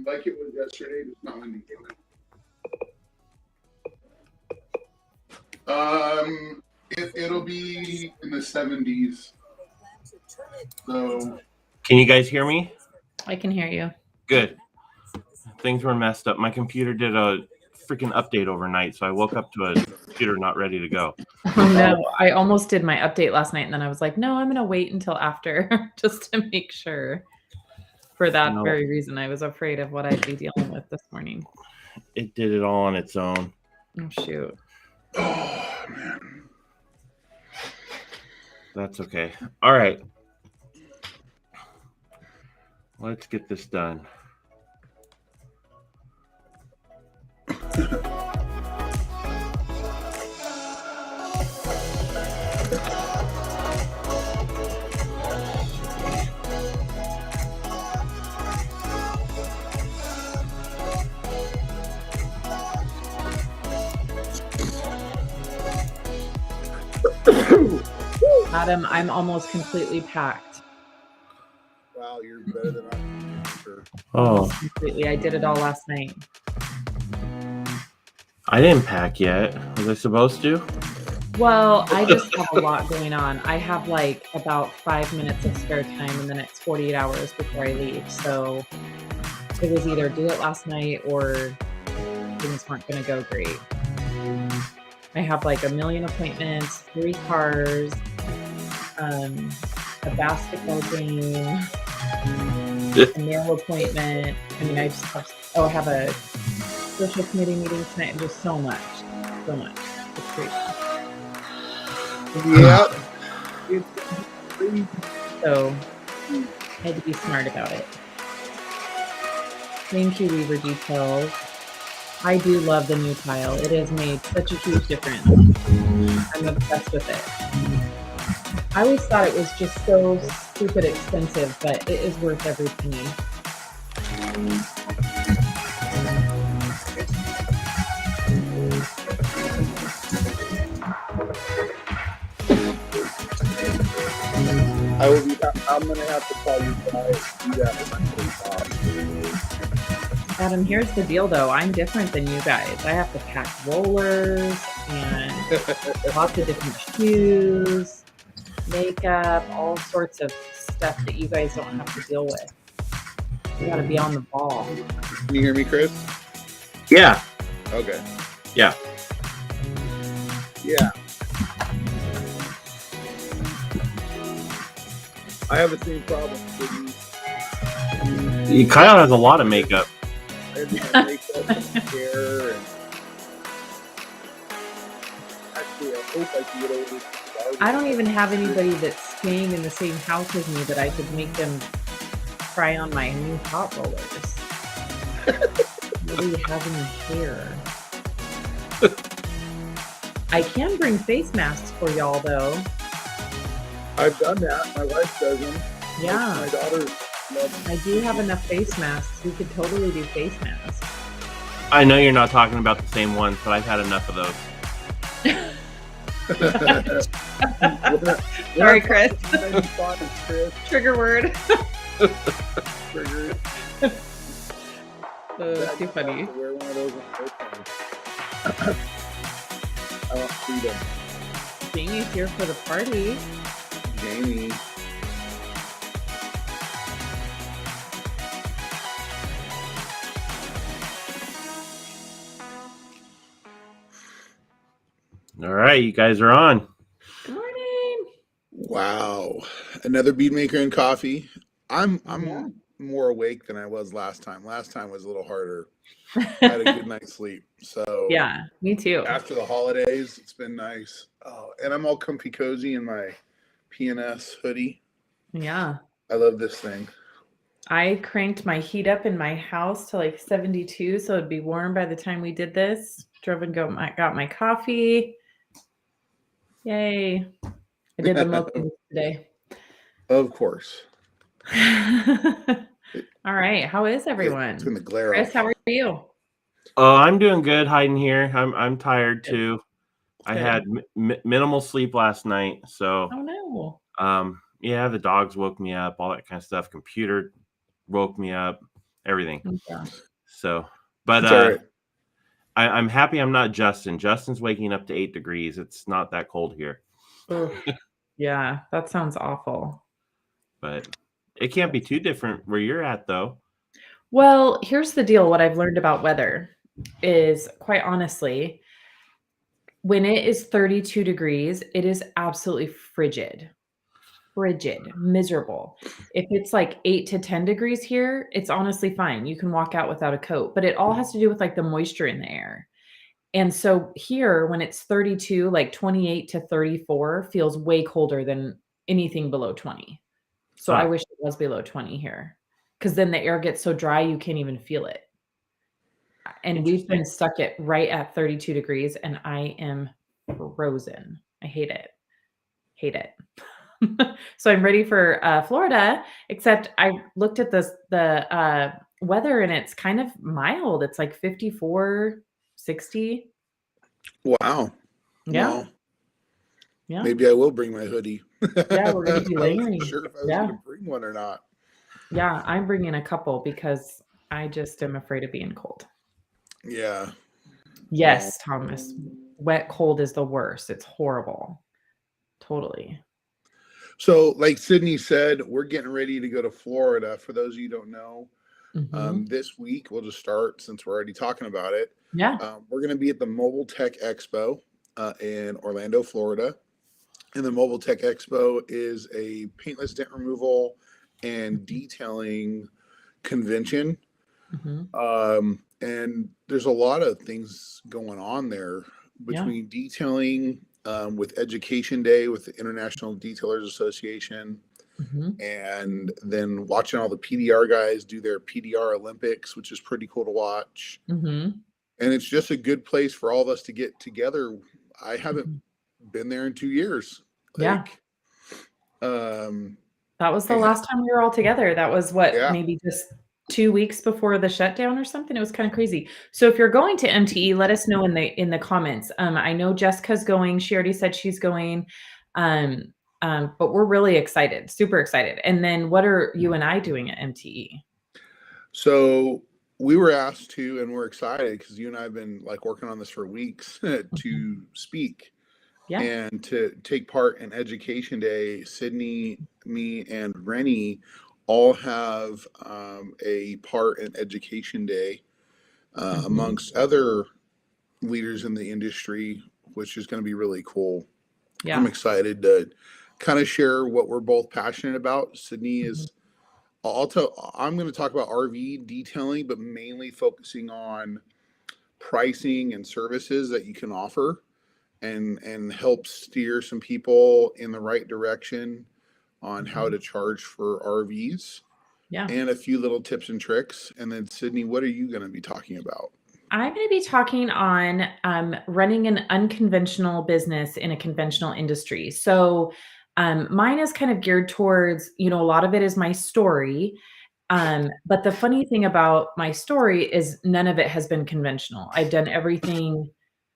like it was yesterday, just not windy. It'll be in the 70s. So, can you guys hear me? I can hear you. Good. Things were messed up. My computer did a freaking update overnight, so I woke up to a computer not ready to go. Oh no, I almost did my update last night, and then I was like, no, I'm gonna wait until after just to make sure. For that very reason, I was afraid of what I'd be dealing with this morning. It did it all on its own. Oh shoot. oh man. That's okay. All right. Let's get this done. Adam, I'm almost completely packed. Wow, you're better than I am. Sure. Oh, Completely. I did it all last night. I didn't pack yet. Was I supposed to? Well, I just have a lot going on. I have like about 5 minutes of spare time in the next 48 hours before I leave. So it was either do it last night or things weren't going to go great. I have like a million appointments, 3 cars, a basketball game, a nail appointment. I mean, I just have, I have a social committee meeting tonight, and just so much. It's crazy. Yep. So I had to be smart about it. Thank you, Weaver Details. I do love the new tile. It has made such a huge difference. I'm obsessed with it. I always thought it was just so stupid expensive, but it is worth every penny. I'm gonna have to call you guys. Do that Adam, here's the deal though. I'm different than you guys. I have to pack rollers and lots of different shoes, makeup, all sorts of stuff that you guys don't have to deal with. You gotta be on the ball. Can you hear me, Chris? Yeah. Okay. Yeah. Yeah. I have the same problem. Kyle has a lot of makeup. I have my makeup and hair and actually I hope I can get over this. I don't even have anybody that's staying in the same house as me that I could make them try on my new hot rollers. What do you have in your hair? I can bring face masks for y'all though. I've done that. My wife does them. Yeah. My daughter loves them. I do have enough face masks. We could totally do face masks. I know you're not talking about the same ones, but I've had enough of those. Sorry, Chris. Trigger word. Trigger. Too funny. Wear one of those I want freedom. Jamie's here for the party. Jamie. All right, you guys are on. Good morning. Wow. Another bead maker and coffee. I'm more awake than I was last time. Last time was a little harder. I had a good night's sleep. So yeah, me too. After the holidays, it's been nice. Oh, and I'm all comfy cozy in my PNS hoodie. Yeah. I love this thing. I cranked my heat up in my house to like 72, so it'd be warm by the time we did this. Drove and got my coffee. Yay. I did the milking today. Of course. All right. How is everyone? It's been the glare Chris, off. how are you? Oh, I'm doing good hiding here. I'm tired too. Good. I had minimal sleep last night, so Oh no. yeah, the dogs woke me up, all that kind of stuff. Computer woke me up. everything. Yeah. So, but It's all right. I'm happy I'm not Justin. Justin's waking up to 8 degrees. It's not that cold here. Ugh. Yeah, that sounds awful. But it can't be too different where you're at, though. Well, here's the deal. What I've learned about weather is, quite honestly, when it is 32 degrees, it is absolutely frigid, miserable. If it's like 8 to 10 degrees here, it's honestly fine. You can walk out without a coat, but it all has to do with like the moisture in the air. And so here, when it's 32, like 28 to 34 feels way colder than anything below 20. So I Huh. wish it was below 20 here, because then the air gets so dry you can't even feel it. And we've been stuck at right at 32 degrees, and I am frozen. I hate it. Hate it. So I'm ready for Florida, except I looked at the weather, and it's kind of mild. It's like 54, 60. Wow. Yeah. Well, Yeah. maybe I will bring my hoodie. Yeah, we're gonna be I layering. wasn't sure if I was Yeah. going to bring one or not. Yeah, I'm bringing a couple because I just am afraid of being cold. Yeah. Yes, Thomas. Wet cold is the worst. It's horrible. Totally. So, like Sydney said, we're getting ready to go to Florida. For those of you who don't know, Mhm. this week we'll just start since we're already talking about it. Yeah. We're going to be at the Mobile Tech Expo in Orlando, Florida. And the Mobile Tech Expo is a paintless dent removal and detailing convention. Mhm. And there's a lot of things going on there Yeah. between detailing, with Education Day with the International Detailers Association, Mhm. and then watching all the PDR guys do their PDR Olympics, which is pretty cool to watch. Mhm. And it's just a good place for all of us to get together. I haven't Mhm. been there in 2 years. Yeah. Um, That was the and last time we were all together. That was what, yeah, maybe just 2 weeks before the shutdown or something? It was kinda crazy. So if you're going to MTE, let us know in the comments. I know Jessica's going. She already said she's going. Um, but we're really excited, super excited. And then what are you and I doing at MTE? so we were asked to, and we're excited because you and I have been like working on this for weeks Mhm. to speak Yeah. and to take part in Education Day. Sydney, me, and Rennie all have a part in Education Day, Mhm. amongst other leaders in the industry, which is going to be really cool. I'm Yeah. excited to kind of share what we're both passionate about. Sydney Mhm. is, I'm going to talk about RV detailing, but mainly focusing on pricing and services that you can offer, and help steer some people in the right direction on how Mhm. to charge for RVs, Yeah. and a few little tips and tricks. And then Sydney, what are you going to be talking about? I'm going to be talking on running an unconventional business in a conventional industry. So mine is kind of geared towards, a lot of it is my story. But the funny thing about my story is none of it has been conventional. I've done everything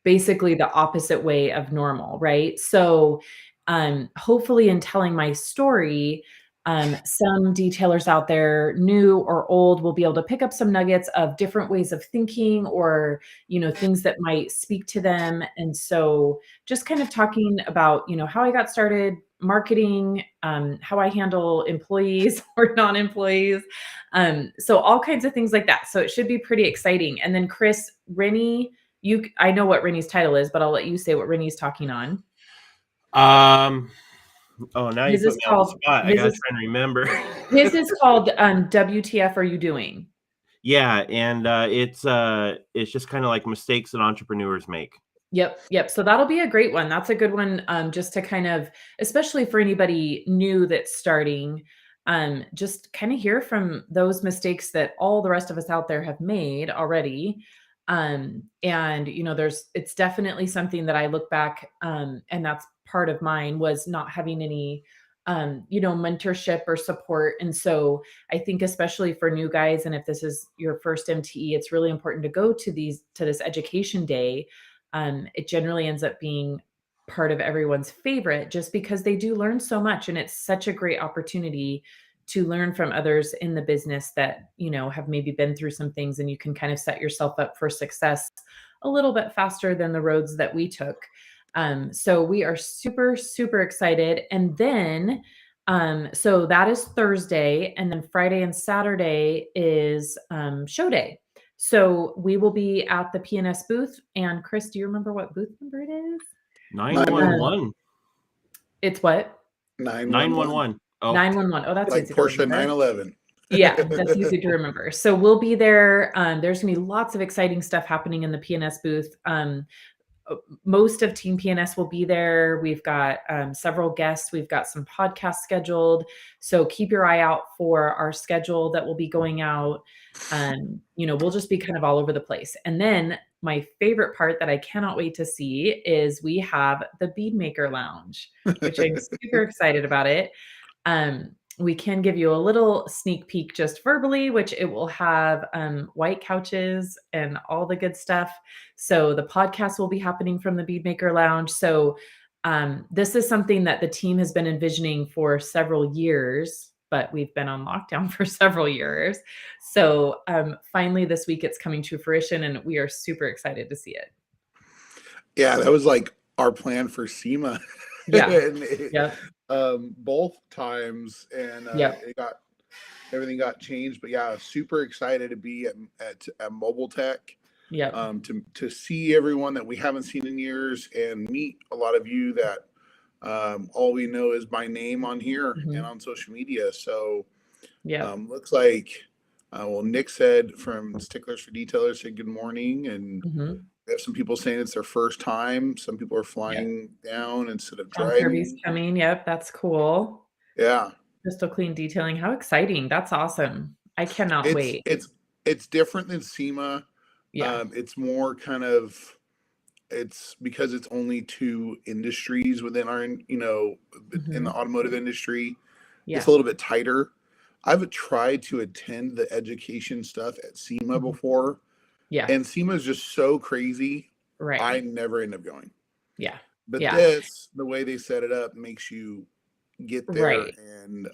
basically the opposite way of normal, right? So hopefully in telling my story, some detailers out there, new or old, will be able to pick up some nuggets of different ways of thinking, or things that might speak to them. And so just kind of talking about how I got started marketing, how I handle employees or non-employees, so all kinds of things like that. So it should be pretty exciting. And then Chris, Rennie, I know what Rennie's title is, but I'll let you say what Rennie's talking on. Oh, now you His put is me on the called spot. I his gotta is try and remember. his is called WTF Are You Doing? Yeah, and it's just kind of like mistakes that entrepreneurs make. Yep. So that'll be a great one. That's a good one, just to kind of, especially for anybody new that's starting, just kind of hear from those mistakes that all the rest of us out there have made already. And it's definitely something that I look back, and that's part of mine, was not having any, mentorship or support. And so I think especially for new guys, and if this is your first MTE, it's really important to go to this education day. It generally ends up being part of everyone's favorite, just because they do learn so much, and it's such a great opportunity to learn from others in the business that, have maybe been through some things, and you can kind of set yourself up for success a little bit faster than the roads that we took. So we are super, super excited. And then, so that is Thursday, and then Friday and Saturday is show day. So we will be at the PNS booth. And Chris, do you remember what booth number it is? 911. It's what? 911. Oh, 911. Oh, that's Like easy Porsche to remember. 911. Yeah, that's easy to remember. So we'll be there. There's gonna be lots of exciting stuff happening in the PNS booth. Most of Team PNS will be there. We've got several guests. We've got some podcasts scheduled. So keep your eye out for our schedule that will be going out. We'll just be kind of all over the place. And then my favorite part that I cannot wait to see is we have the Bead Maker Lounge, which I'm super excited about it. We can give you a little sneak peek just verbally, which it will have white couches and all the good stuff. So the podcast will be happening from the Bead Maker Lounge. So this is something that the team has been envisioning for several years, but we've been on lockdown for several years. So finally this week it's coming to fruition, and we are super excited to see it. Yeah, that was like our plan for SEMA. Yeah. Yep. Both times, and everything got changed. But yeah, super excited to be at Mobile Tech. Yeah. To see everyone that we haven't seen in years, and meet a lot of you that all we know is by name on here and on social media. So looks like Nick said from Sticklers for Detailers said good morning, and we have some people saying it's their first time. Some people are flying down instead of driving. Kirby's coming. Yep, that's cool. Yeah. Crystal Clean Detailing. How exciting. That's awesome. I cannot wait. It's different than SEMA. Yeah. It's more kind of, it's because it's only two industries within our, in the automotive industry. Yeah. It's a little bit tighter. I've tried to attend the education stuff at SEMA before. Yeah. And SEMA is just so crazy. Right. I never end up going. Yeah. But this, the way they set it up, makes you get there. Right. And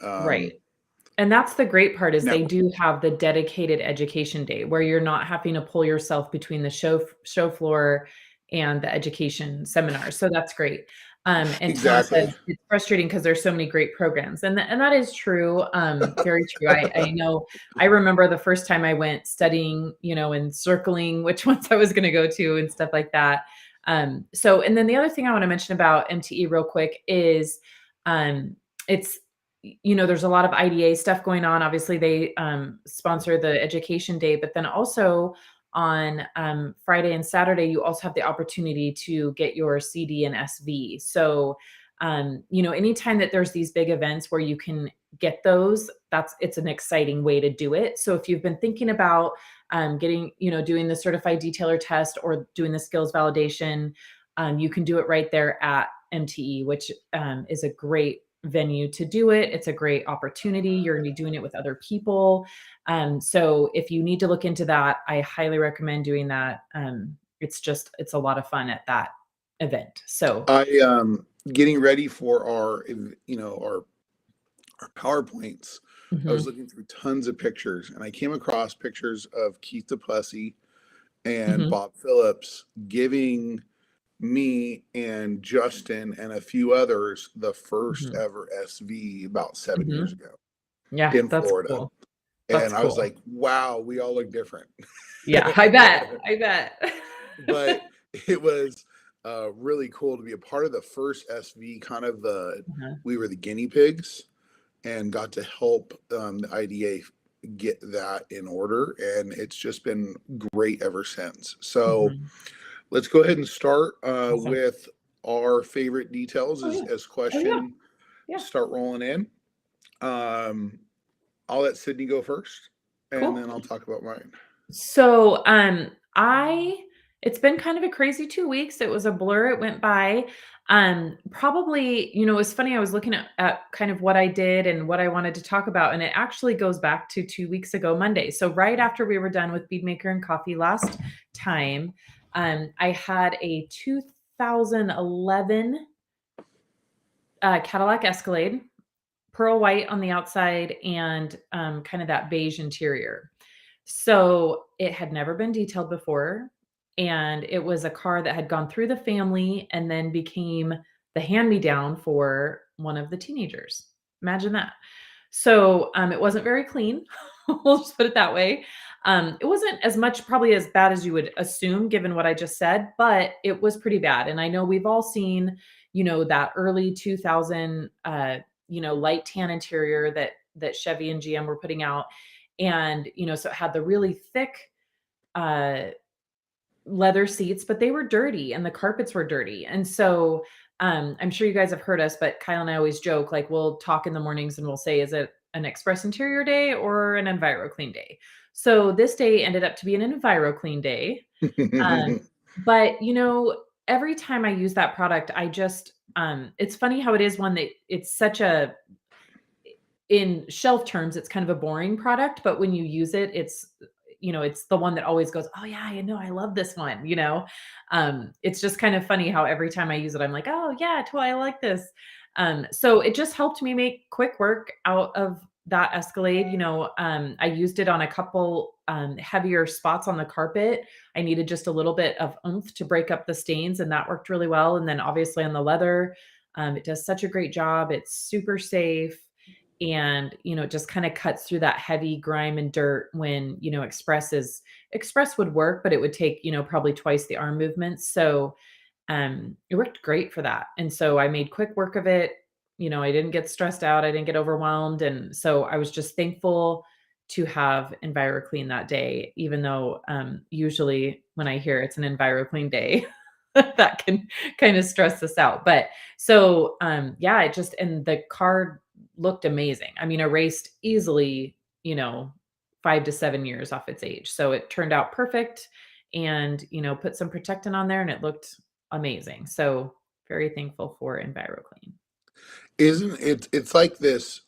And that's the great part is they do have the dedicated education day where you're not having to pull yourself between the show floor and the education seminars. So that's great. And exactly. Tom said it's frustrating because there's so many great programs, and that is true. Very true. I know. I remember the first time I went studying, and circling which ones I was going to go to and stuff like that. So, and then the other thing I want to mention about MTE real quick is, it's, there's a lot of IDA stuff going on. Obviously, they sponsor the education day, but then also on Friday and Saturday, you also have the opportunity to get your CD and SV. So, anytime that there's these big events where you can get those, it's an exciting way to do it. So if you've been thinking about getting, doing the certified detailer test or doing the skills validation, you can do it right there at MTE, which is a great venue to do it. It's a great opportunity. You're going to be doing it with other people. So if you need to look into that, I highly recommend doing that. It's a lot of fun at that event. So I getting ready for our PowerPoints. I was looking through tons of pictures, and I came across pictures of Keith DePlessis and Bob Phillips giving me and Justin and a few others the first ever SV about 7 years ago. Yeah, in Florida. Cool. And I was like, wow, we all look different. Yeah, I bet. But it was really cool to be a part of the first SV, kind of we were the guinea pigs, and got to help the IDA get that in order. And it's just been great ever since. So let's go ahead and start with our favorite details as question. Start rolling in. I'll let Sydney go first, and then I'll talk about mine. So it's been kind of a crazy 2 weeks. It was a blur. It went by. Probably, it was funny. I was looking at kind of what I did and what I wanted to talk about. And it actually goes back to 2 weeks ago, Monday. So right after we were done with Bead Maker and Coffee last time, I had a 2011 Cadillac Escalade pearl white on the outside and kind of that beige interior. So it had never been detailed before. And it was a car that had gone through the family and then became the hand-me-down for one of the teenagers. Imagine that. So it wasn't very clean. We'll just put it that way. It wasn't as much probably as bad as you would assume, given what I just said, but it was pretty bad. And I know we've all seen, that early 2000, light tan interior that Chevy and GM were putting out. And, so it had the really thick uh, leather seats, but they were dirty and the carpets were dirty. And so I'm sure you guys have heard us, but Kyle and I always joke, like we'll talk in the mornings and we'll say, is it an Express Interior day or an Enviro Clean day? So this day ended up to be an Enviro Clean day. But every time I use that product, I just it's funny how it is one that it's such a in shelf terms, it's kind of a boring product, but when you use it, it's the one that always goes, oh yeah, I love this one. It's just kind of funny how every time I use it, I'm like, oh yeah, totally, I like this. So it just helped me make quick work out of that Escalade. I used it on a couple heavier spots on the carpet. I needed just a little bit of oomph to break up the stains, and that worked really well. And then obviously on the leather, it does such a great job. It's super safe. And, it just kind of cuts through that heavy grime and dirt when, Express would work, but it would take, probably twice the arm movements. So it worked great for that. And so I made quick work of it. I didn't get stressed out. I didn't get overwhelmed. And so I was just thankful to have Enviro Clean that day, even though usually when I hear it's an Enviro Clean day, that can kind of stress us out. But so yeah, and the car looked amazing. I mean, erased easily, 5 to 7 years off its age. So it turned out perfect and, put some protectant on there and it looked amazing. So very thankful for Enviro Clean. Isn't it? It's like this,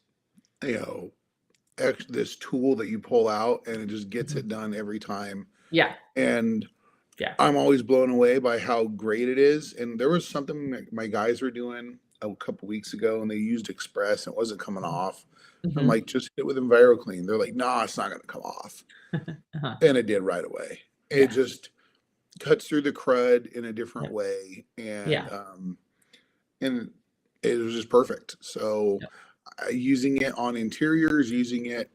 this tool that you pull out and it just gets it done every time. Yeah. And Yeah. I'm always blown away by how great it is. And there was something that my guys were doing a couple weeks ago and they used Express and it wasn't coming off. I'm like, just hit it with Enviro Clean. They're like, nah, it's not going to come off. Uh-huh. And it did right away. It just cuts through the crud in a different way. And, and it was just perfect. So using it on interiors, using it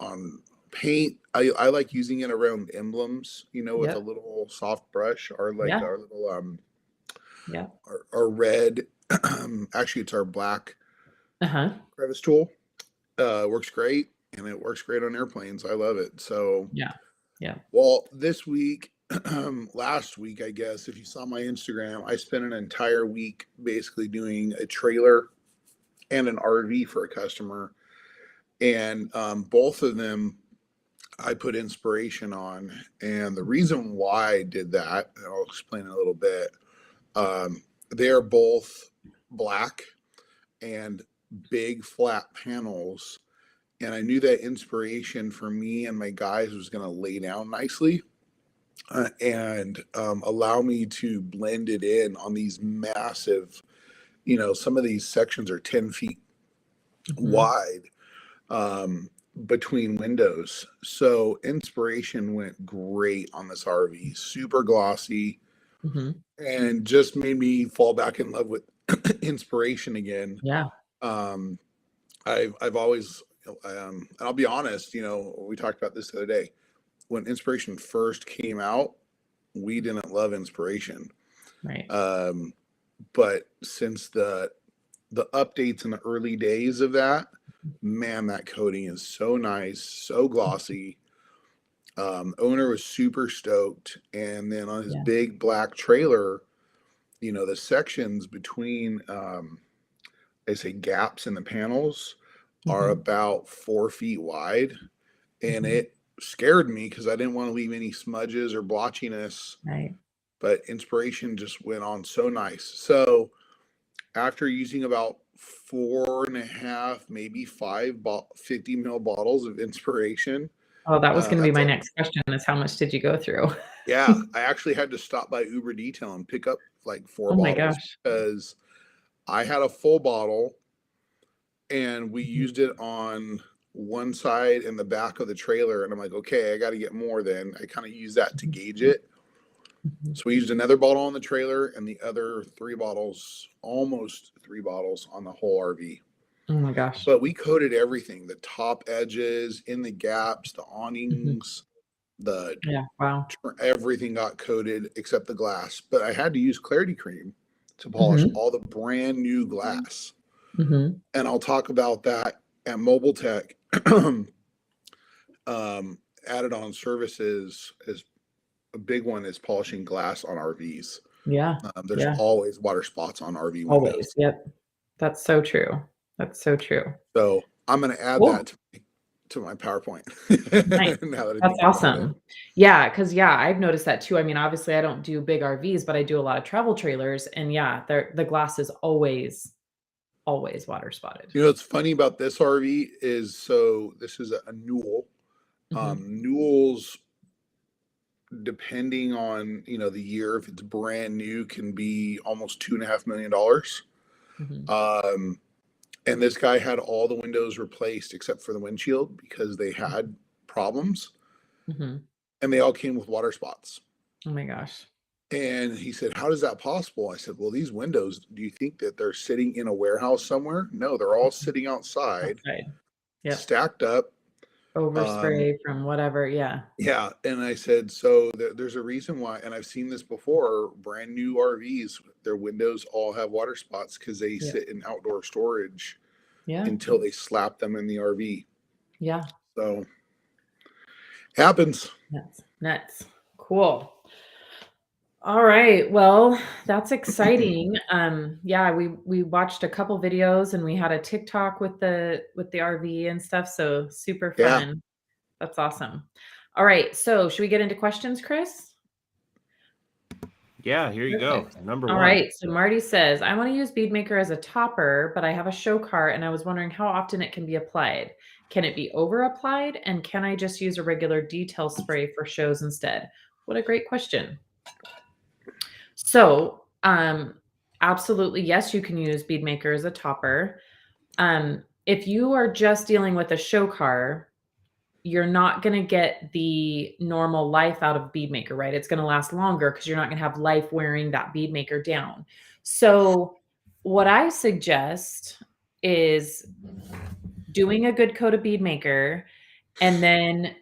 on paint. I like using it around emblems, with a little soft brush or like our little, our red, actually it's our black crevice tool. Works great and it works great on airplanes. I love it. So well, this week, last week, I guess, if you saw my Instagram, I spent an entire week basically doing a trailer and an RV for a customer. And both of them I put inspiration on. And the reason why I did that, and I'll explain in a little bit, they're both black and big flat panels. And I knew that inspiration for me and my guys was going to lay down nicely and allow me to blend it in on these massive, some of these sections are 10 feet wide between windows. So inspiration went great on this RV, super glossy, and just made me fall back in love with inspiration again. I've always, and I'll be honest, we talked about this the other day. When inspiration first came out, we didn't love inspiration. Right. But since the updates in the early days of that, man, that coating is so nice, so glossy. Owner was super stoked. And then on his big black trailer, the sections between, they say gaps in the panels are about 4 feet wide. And it scared me because I didn't want to leave any smudges or blotchiness. Right. But inspiration just went on so nice. So after using about 4.5, maybe 5 50 ml bottles of inspiration. Oh, that was going to be my next question is how much did you go through? Yeah, I actually had to stop by Uber Detail and pick up like 4 bottles because I had a full bottle and we used it on one side and the back of the trailer. And I'm like, okay, I got to get more then. I kind of use that to gauge it. Mhm. So we used another bottle on the trailer and the other almost 3 bottles on the whole RV. Oh my gosh. But we coated everything, the top edges, in the gaps, the awnings, Yeah. Wow. everything got coated except the glass. But I had to use Clarity Cream to polish Mm-hmm. all the brand new glass. Mm-hmm. And I'll talk about that at Mobile Tech. Added on services is a big one is polishing glass on RVs. Yeah. There's Yeah. always water spots on RV windows. Always. Yep. That's so true. That's so true. So I'm going to add Cool. that to my PowerPoint. Nice. Now that I That's think about it. awesome. Yeah, because I've noticed that too. I mean, obviously I don't do big RVs, but I do a lot of travel trailers. And the glass is always water spotted. You know, what's funny about this RV is, so this is a Newell. Mhm. Newells, depending on, the year, if it's brand new, can be almost $2.5 million. Mhm. And this guy had all the windows replaced except for the windshield because they had problems, Mhm. and they all came with water spots. Oh my gosh. And he said, "How is that possible?" I said, "Well, these windows, do you think that they're sitting in a warehouse somewhere? No, they're all sitting outside, Outside. Yep. stacked up." Overspray from whatever. Yeah. Yeah. And I said, so there's a reason why, and I've seen this before, brand new RVs, their windows all have water spots because they Yep. sit in outdoor storage Yeah. until they slap them in the RV. Yeah. So happens. Nuts. Cool. All right. Well, that's exciting. We watched a couple videos and we had a TikTok with the RV and stuff. So super Yeah. fun. That's awesome. All right. So should we get into questions, Chris? Yeah, here you go. Perfect. Number All one. right. So Marty says, I want to use Bead Maker as a topper, but I have a show car and I was wondering how often it can be applied. Can it be over applied? And can I just use a regular detail spray for shows instead? What a great question. So, absolutely, yes, you can use Bead Maker as a topper. If you are just dealing with a show car, you're not going to get the normal life out of Bead Maker, right? It's going to last longer because you're not going to have life wearing that Bead Maker down. So, what I suggest is doing a good coat of Bead Maker and then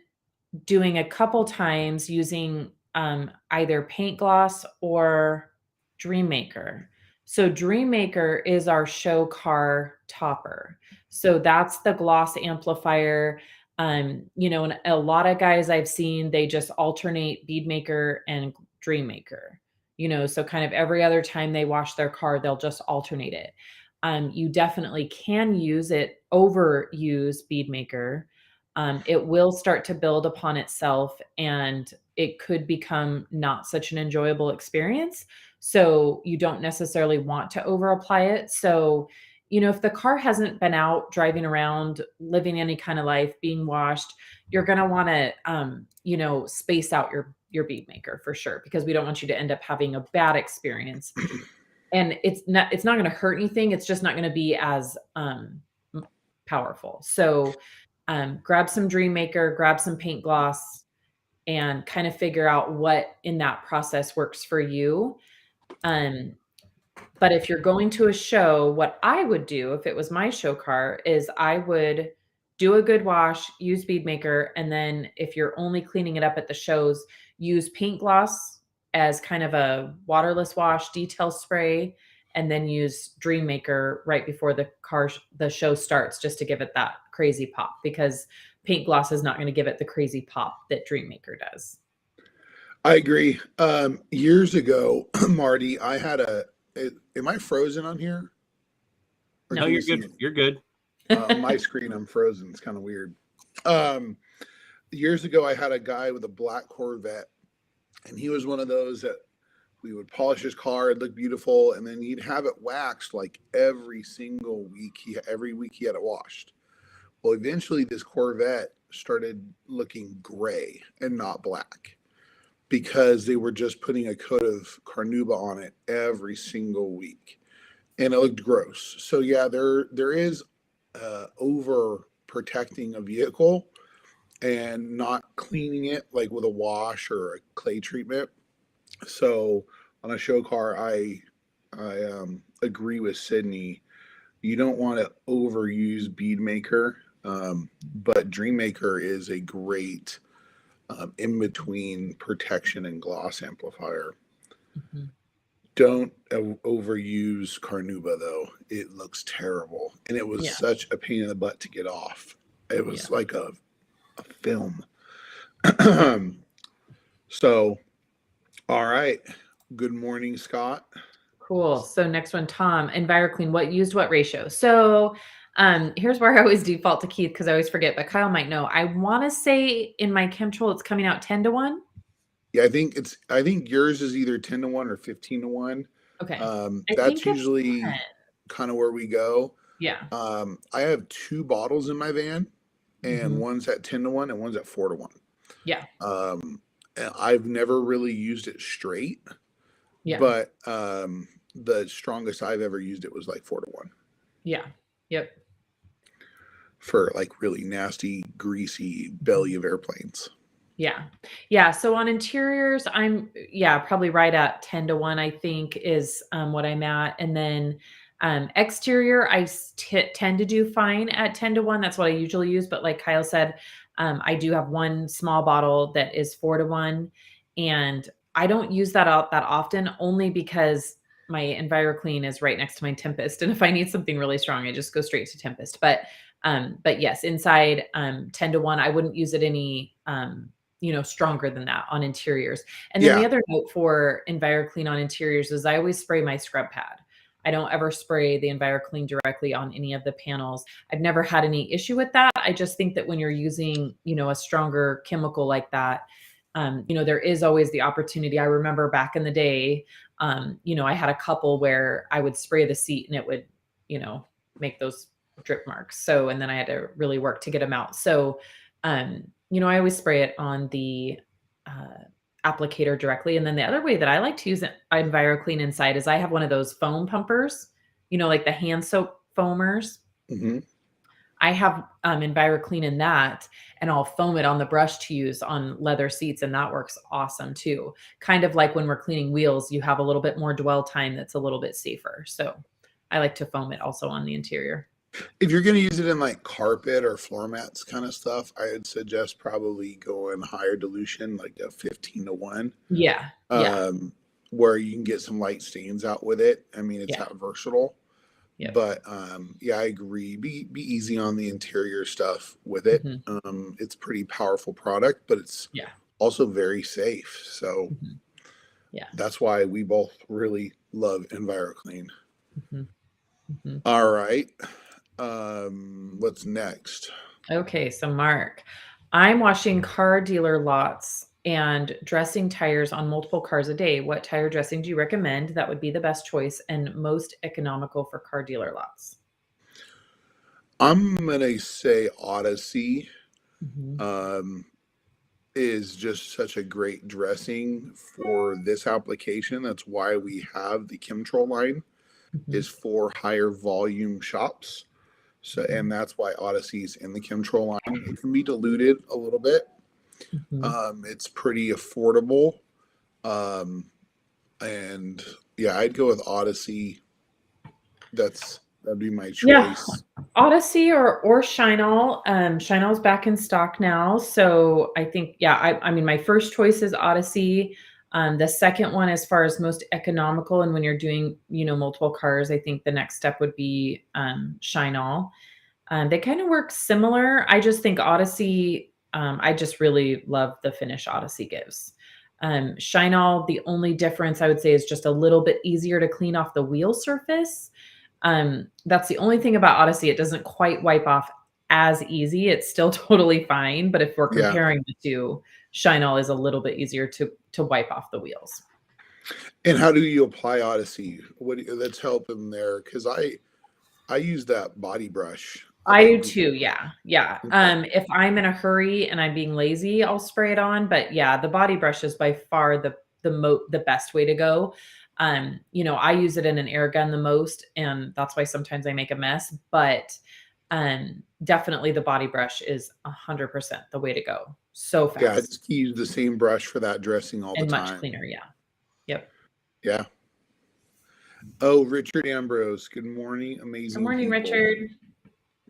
doing a couple times using either paint gloss or Dream Maker. So Dream Maker is our show car topper. So that's the gloss amplifier. And a lot of guys I've seen, they just alternate Bead Maker and Dream Maker. So kind of every other time they wash their car, they'll just alternate it. You definitely can overuse Bead Maker. It will start to build upon itself and it could become not such an enjoyable experience. So you don't necessarily want to over apply it. So, if the car hasn't been out driving around, living any kind of life, being washed, you're going to want to, space out your Bead Maker for sure, because we don't want you to end up having a bad experience. And it's not going to hurt anything. It's just not going to be as powerful. So, grab some Dream Maker, grab some paint gloss, and kind of figure out what in that process works for you. But if you're going to a show, what I would do if it was my show car is I would do a good wash, use Bead Maker, and then if you're only cleaning it up at the shows, use paint gloss as kind of a waterless wash detail spray, and then use Dream Maker right before the show starts, just to give it that crazy pop, because paint gloss is not going to give it the crazy pop that Dream Maker does. I agree. Years ago, Marty, I had am I frozen on here? Or no, you're good. You're good. On my screen, I'm frozen. It's kind of weird. Years ago, I had a guy with a black Corvette, and he was one of those that we would polish his car. It'd look beautiful, and then he'd have it waxed like every single week. Every week he had it washed. Well, eventually this Corvette started looking gray and not black because they were just putting a coat of Carnauba on it every single week, and it looked gross. So yeah, there is over protecting a vehicle and not cleaning it like with a wash or a clay treatment. So on a show car, I agree with Sydney. You don't want to overuse Bead Maker, but Dream Maker is a great in between protection and gloss amplifier. Mhm. Don't overuse Carnauba though; it looks terrible, and it was Yeah. such a pain in the butt to get off. It was Yeah. like a film. So, all right. Good morning, Scott. Cool. So next one, Tom, Enviro Clean, what used what ratio? So here's where I always default to Keith because I always forget, but Kyle might know. I want to say in my Chemtrol, it's coming out 10-1. Yeah, I think yours is either 10-1 or 15-1. Okay. I That's think it's usually 10. kind of where we go. Yeah. I have 2 bottles in my van, and Mhm. one's at 10-1 and one's at 4-1. Yeah. And I've never really used it straight, Yeah. but the strongest I've ever used it was like 4-1 Yeah. Yep. for like really nasty, greasy belly of airplanes. Yeah. Yeah. So on interiors, I'm probably right at 10-1, I think is what I'm at. And then exterior, I tend to do fine at 10-1. That's what I usually use. But like Kyle said, I do have one small bottle that is 4-1. And I don't use that out that often only because my Enviro Clean is right next to my Tempest. And if I need something really strong, I just go straight to Tempest. But yes, inside 10-1, I wouldn't use it any stronger than that on interiors. And then the other note for Enviro Clean on interiors is I always spray my scrub pad. I don't ever spray the Enviro Clean directly on any of the panels. I've never had any issue with that. I just think that when you're using, a stronger chemical like that, there is always the opportunity. I remember back in the day, I had a couple where I would spray the seat and it would, make those drip marks. So, and then I had to really work to get them out. So, I always spray it on the applicator directly. And then the other way that I like to use Enviro Clean inside is I have one of those foam pumpers, like the hand soap foamers. Mm-hmm. I have Enviro Clean in that, and I'll foam it on the brush to use on leather seats, and that works awesome too. Kind of like when we're cleaning wheels, you have a little bit more dwell time that's a little bit safer. So I like to foam it also on the interior. If you're going to use it in like carpet or floor mats kind of stuff, I would suggest probably going higher dilution, like a 15-1. Yeah. Where you can get some light stains out with it. I mean, it's that versatile. Yep. But I agree. Be easy on the interior stuff with it. Mm-hmm. It's a pretty powerful product, but it's also very safe. So that's why we both really love Enviro Clean. Mm-hmm. Mm-hmm. All right. What's next? Okay, so Mark, I'm washing car dealer lots and dressing tires on multiple cars a day. What tire dressing do you recommend that would be the best choice and most economical for car dealer lots? I'm gonna say Odyssey is just such a great dressing for this application. That's why we have the Chemtrol line is for higher volume shops. So, and that's why Odyssey's in the Chemtrol line. It can be diluted a little bit. It's pretty affordable. And I'd go with Odyssey. That'd be my choice. Yeah. Odyssey or Shinall. Shinall's back in stock now. So I think, I mean, my first choice is Odyssey. The second one, as far as most economical, and when you're doing, multiple cars, I think the next step would be Shinall. They kind of work similar. I just think Odyssey, I just really love the finish Odyssey gives. Shinall, the only difference I would say is just a little bit easier to clean off the wheel surface. That's the only thing about Odyssey. It doesn't quite wipe off as easy. It's still totally fine. But if we're comparing the two, Shinall is a little bit easier to wipe off the wheels. And how do you apply Odyssey? Let's help him there, because I use that body brush. I do too. Yeah. If I'm in a hurry and I'm being lazy, I'll spray it on. But the body brush is by far the best way to go. I use it in an air gun the most, and that's why sometimes I make a mess. But definitely the body brush is 100% the way to go. So fast. Yeah, I just use the same brush for that dressing all and the much time. cleaner. Yeah. Yep. Yeah. Oh, Richard Ambrose. Good morning, amazing. Good morning, people. Richard.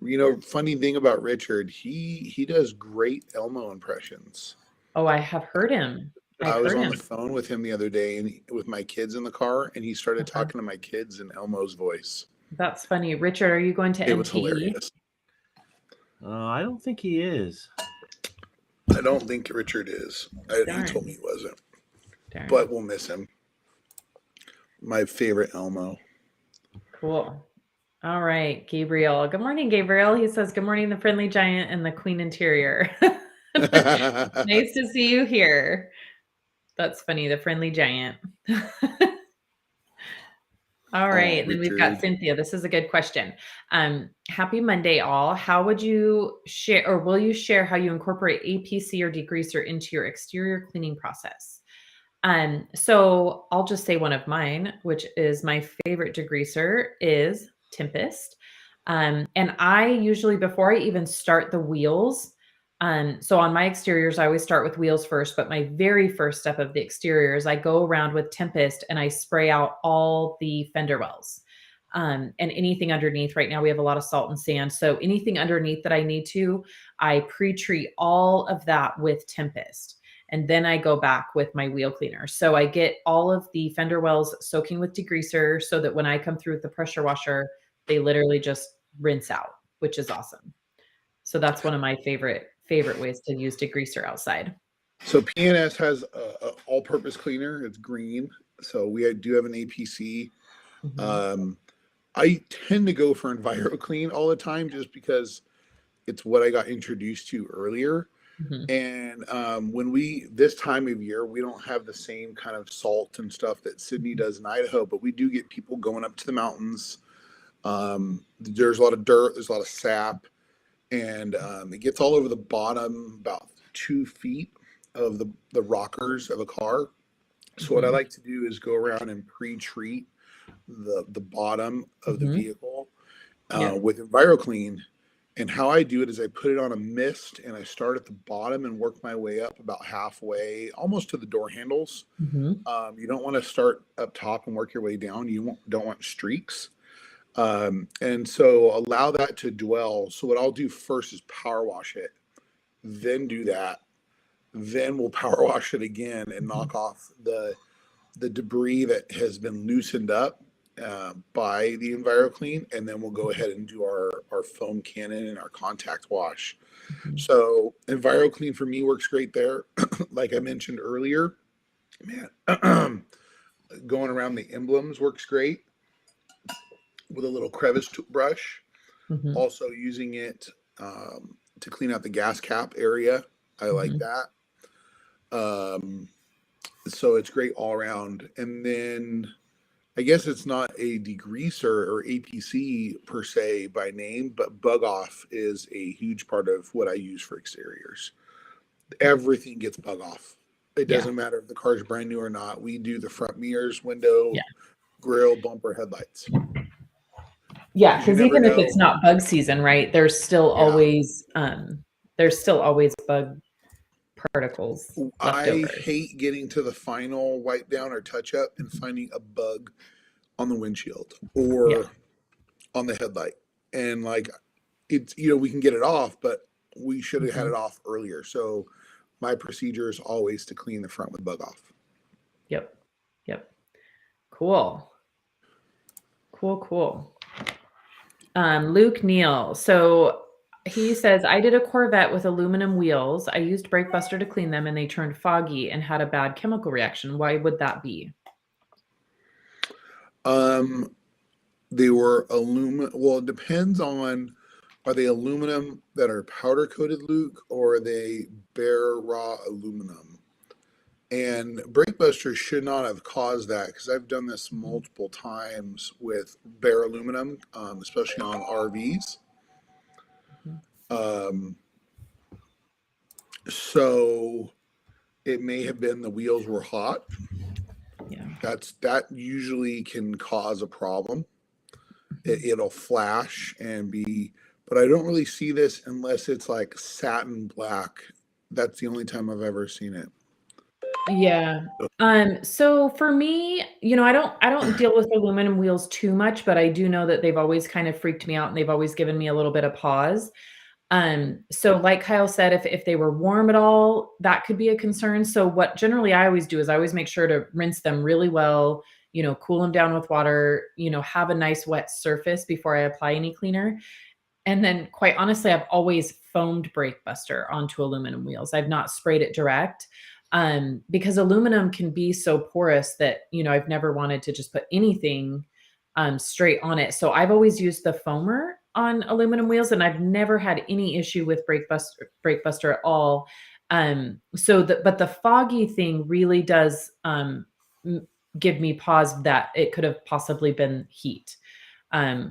You know, funny thing about Richard, he does great Elmo impressions. Oh, I have heard him. I was on the phone with him the other day and with my kids in the car, and he started talking to my kids in Elmo's voice. That's funny. Richard, are you going to It was MTE? hilarious. I don't think he is. I don't think Richard is. He told me he wasn't. Darn. But we'll miss him. My favorite Elmo. Cool. All right, Gabriel. Good morning, Gabriel. He says, good morning, the friendly giant and the queen interior. Nice to see you here. That's funny, the friendly giant. All right, and then we've got Cynthia. This is a good question. Happy Monday, all. How would you share, or will you share how you incorporate APC or degreaser into your exterior cleaning process? So I'll just say one of mine, which is my favorite degreaser, is Tempest. And I usually, before I even start the wheels, so on my exteriors, I always start with wheels first, but my very first step of the exteriors, I go around with Tempest and I spray out all the fender wells. And anything underneath. Right now we have a lot of salt and sand. So anything underneath that I need to, I pre-treat all of that with Tempest. And then I go back with my wheel cleaner. So I get all of the fender wells soaking with degreaser so that when I come through with the pressure washer, they literally just rinse out, which is awesome. So that's one of my favorite ways to use degreaser outside. So PNS has a all-purpose cleaner. It's green. So we do have an APC. Mm-hmm. I tend to go for Enviro Clean all the time just because it's what I got introduced to earlier. Mm-hmm. And when this time of year, we don't have the same kind of salt and stuff that Sydney does in Idaho, but we do get people going up to the mountains. There's a lot of dirt, there's a lot of sap, and it gets all over the bottom, about 2 feet of the rockers of a car. So mm-hmm. what I like to do is go around and pre-treat the bottom of mm-hmm. the vehicle with Enviro Clean. And how I do it is I put it on a mist and I start at the bottom and work my way up about halfway, almost to the door handles. Mm-hmm. You don't want to start up top and work your way down. You don't want streaks. And so allow that to dwell. So what I'll do first is power wash it, then do that. Then we'll power wash it again and knock off the debris that has been loosened up by the Enviro Clean, and then we'll go ahead and do our foam cannon and our contact wash. Mm-hmm. So Enviro Clean for me works great there. Like I mentioned earlier, man, going around the emblems works great with a little crevice brush. Mm-hmm. Also using it to clean out the gas cap area. I mm-hmm. like that. So it's great all around. And then I guess it's not a degreaser or APC per se by name, but bug off is a huge part of what I use for exteriors. Everything gets bug off. It doesn't matter if the car's brand new or not. We do the front mirrors, window, grill, bumper, headlights. Yeah, because even if it's not bug season, right? There's still always bug particles. I hate getting to the final wipe down or touch up and finding a bug on the windshield or on the headlight. And like it's, we can get it off, but we should have had it off earlier. So my procedure is always to clean the front with bug off. Yep. Cool. Luke Neal. So he says, I did a Corvette with aluminum wheels. I used Brake Buster to clean them and they turned foggy and had a bad chemical reaction. Why would that be? They were aluminum. Well, it depends on, are they aluminum that are powder coated, Luke, or are they bare raw aluminum? And Brake Buster should not have caused that because I've done this multiple times with bare aluminum, especially on RVs. So it may have been the wheels were hot. Yeah. That usually can cause a problem. It'll flash and be but I don't really see this unless it's like satin black. That's the only time I've ever seen it. Yeah. So for me, I don't deal with aluminum wheels too much, but I do know that they've always kind of freaked me out and they've always given me a little bit of pause. So like Kyle said, if they were warm at all, that could be a concern. So what generally I always do is I always make sure to rinse them really well, cool them down with water, have a nice wet surface before I apply any cleaner. And then quite honestly, I've always foamed brake buster onto aluminum wheels. I've not sprayed it direct. Because aluminum can be so porous that, I've never wanted to just put anything straight on it. So I've always used the foamer on aluminum wheels and I've never had any issue with brake buster at all. But the foggy thing really does give me pause that it could have possibly been heat.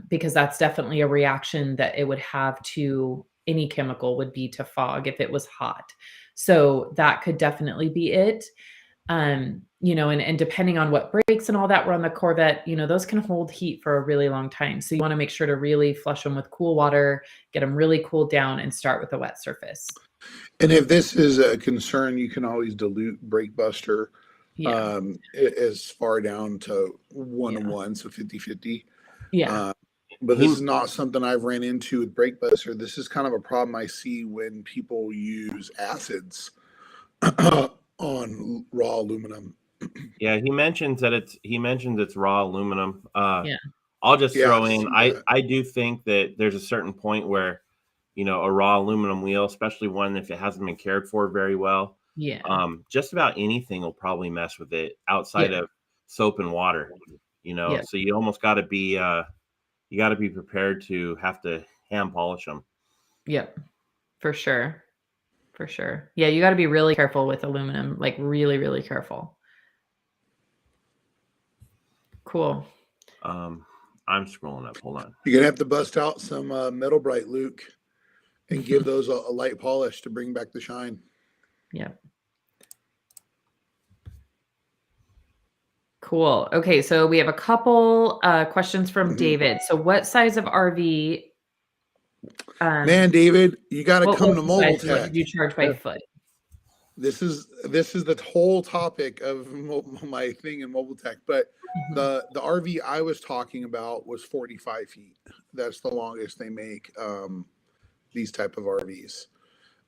Because that's definitely a reaction that it would have to any chemical would be to fog if it was hot. So that could definitely be it. And depending on what brakes and all that were on the Corvette, those can hold heat for a really long time. So you want to make sure to really flush them with cool water, get them really cooled down and start with a wet surface. And if this is a concern, you can always dilute brake buster as far down to 1-to-1, so 50-50. Yeah. But this is not something I've ran into with brake buster. This is kind of a problem I see when people use acids on raw aluminum. Yeah, he mentions it's raw aluminum. I'll just throw in, I do think that there's a certain point where, a raw aluminum wheel, especially one if it hasn't been cared for very well, just about anything will probably mess with it outside of soap and water, so you almost got to be prepared to have to hand polish them. Yep, for sure. For sure. Yeah, you got to be really careful with aluminum, like really, really careful. Cool. I'm scrolling up. Hold on. You're going to have to bust out some Metal Bright, Luke, and give those a light polish to bring back the shine. Yep. Cool. Okay, so we have a couple questions from David. So what size of RV? Man, David, you got to come to Mobile Tech. What did you charge by foot? This is the whole topic of my thing in Mobile Tech, but the RV I was talking about was 45 feet. That's the longest they make these type of RVs.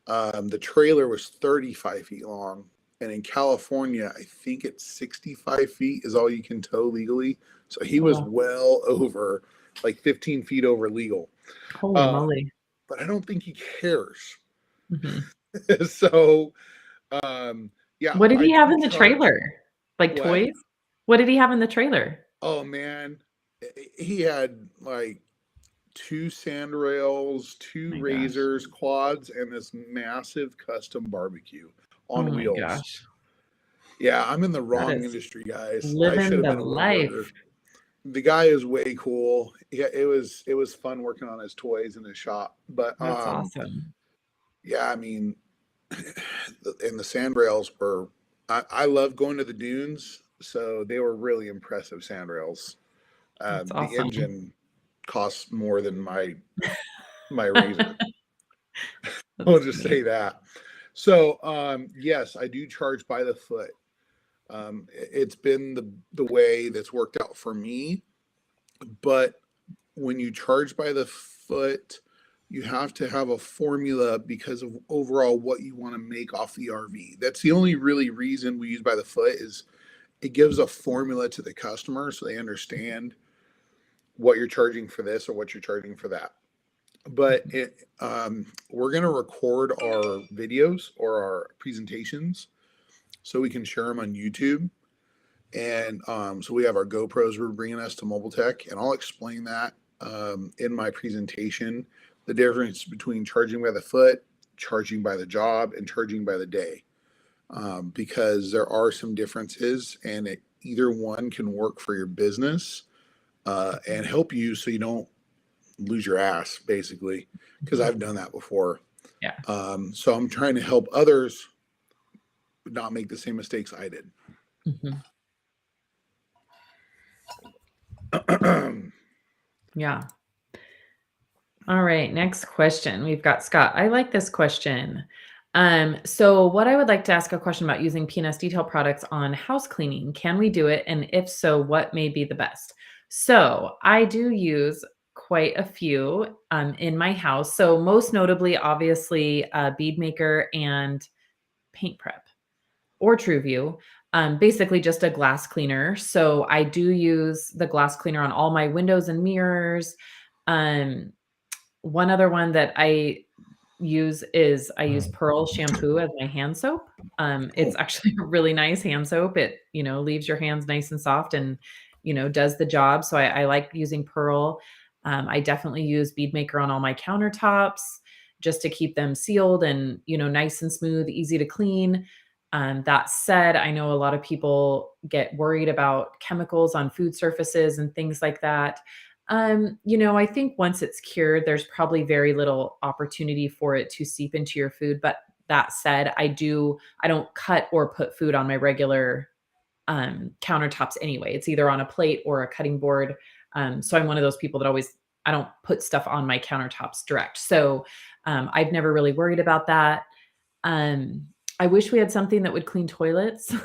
The trailer was 35 feet long, and in California, I think it's 65 feet is all you can tow legally. So he was well over, like 15 feet over legal. Holy moly! But I don't think he cares. So. What did he have in the trailer? Like toys? What did he have in the trailer? Oh man, he had like 2 sand rails, 2 razors, quads, and this massive custom barbecue on wheels. Gosh. Yeah, I'm in the wrong industry, guys. Living the life. The guy is way cool. Yeah, it was fun working on his toys in his shop. But that's awesome. Yeah, I mean. And the sand rails were, I love going to the dunes, so they were really impressive sand rails. The engine costs more than my razor. I'll just say that. So yes, I do charge by the foot. It's been the way that's worked out for me, but when you charge by the foot, you have to have a formula because of overall what you want to make off the RV. That's the only really reason we use by the foot is it gives a formula to the customer so they understand what you're charging for this or what you're charging for that. But we're going to record our videos or our presentations so we can share them on YouTube. And so we have our GoPros we're bringing us to Mobile Tech, and I'll explain that in my presentation. The difference between charging by the foot, charging by the job, and charging by the day, because there are some differences, and either one can work for your business and help you so you don't lose your ass, basically, because I've done that before. Yeah. So I'm trying to help others not make the same mistakes I did. Yeah. All right, next question. We've got Scott. I like this question. So what I would like to ask a question about using P&S Detail products on house cleaning. Can we do it? And if so, what may be the best? So I do use quite a few in my house. So most notably, obviously, Bead Maker and Paint Prep or TrueView. Basically just a glass cleaner. So I do use the glass cleaner on all my windows and mirrors. Um, One other one that I use is I use Pearl shampoo as my hand soap. It's actually a really nice hand soap. It, leaves your hands nice and soft and, does the job. So I like using Pearl. I definitely use Bead Maker on all my countertops just to keep them sealed and, nice and smooth, easy to clean. That said, I know a lot of people get worried about chemicals on food surfaces and things like that. I think once it's cured, there's probably very little opportunity for it to seep into your food. But that said, I don't cut or put food on my regular countertops anyway. It's either on a plate or a cutting board. So I'm one of those people that I don't put stuff on my countertops direct. So I've never really worried about that. I wish we had something that would clean toilets.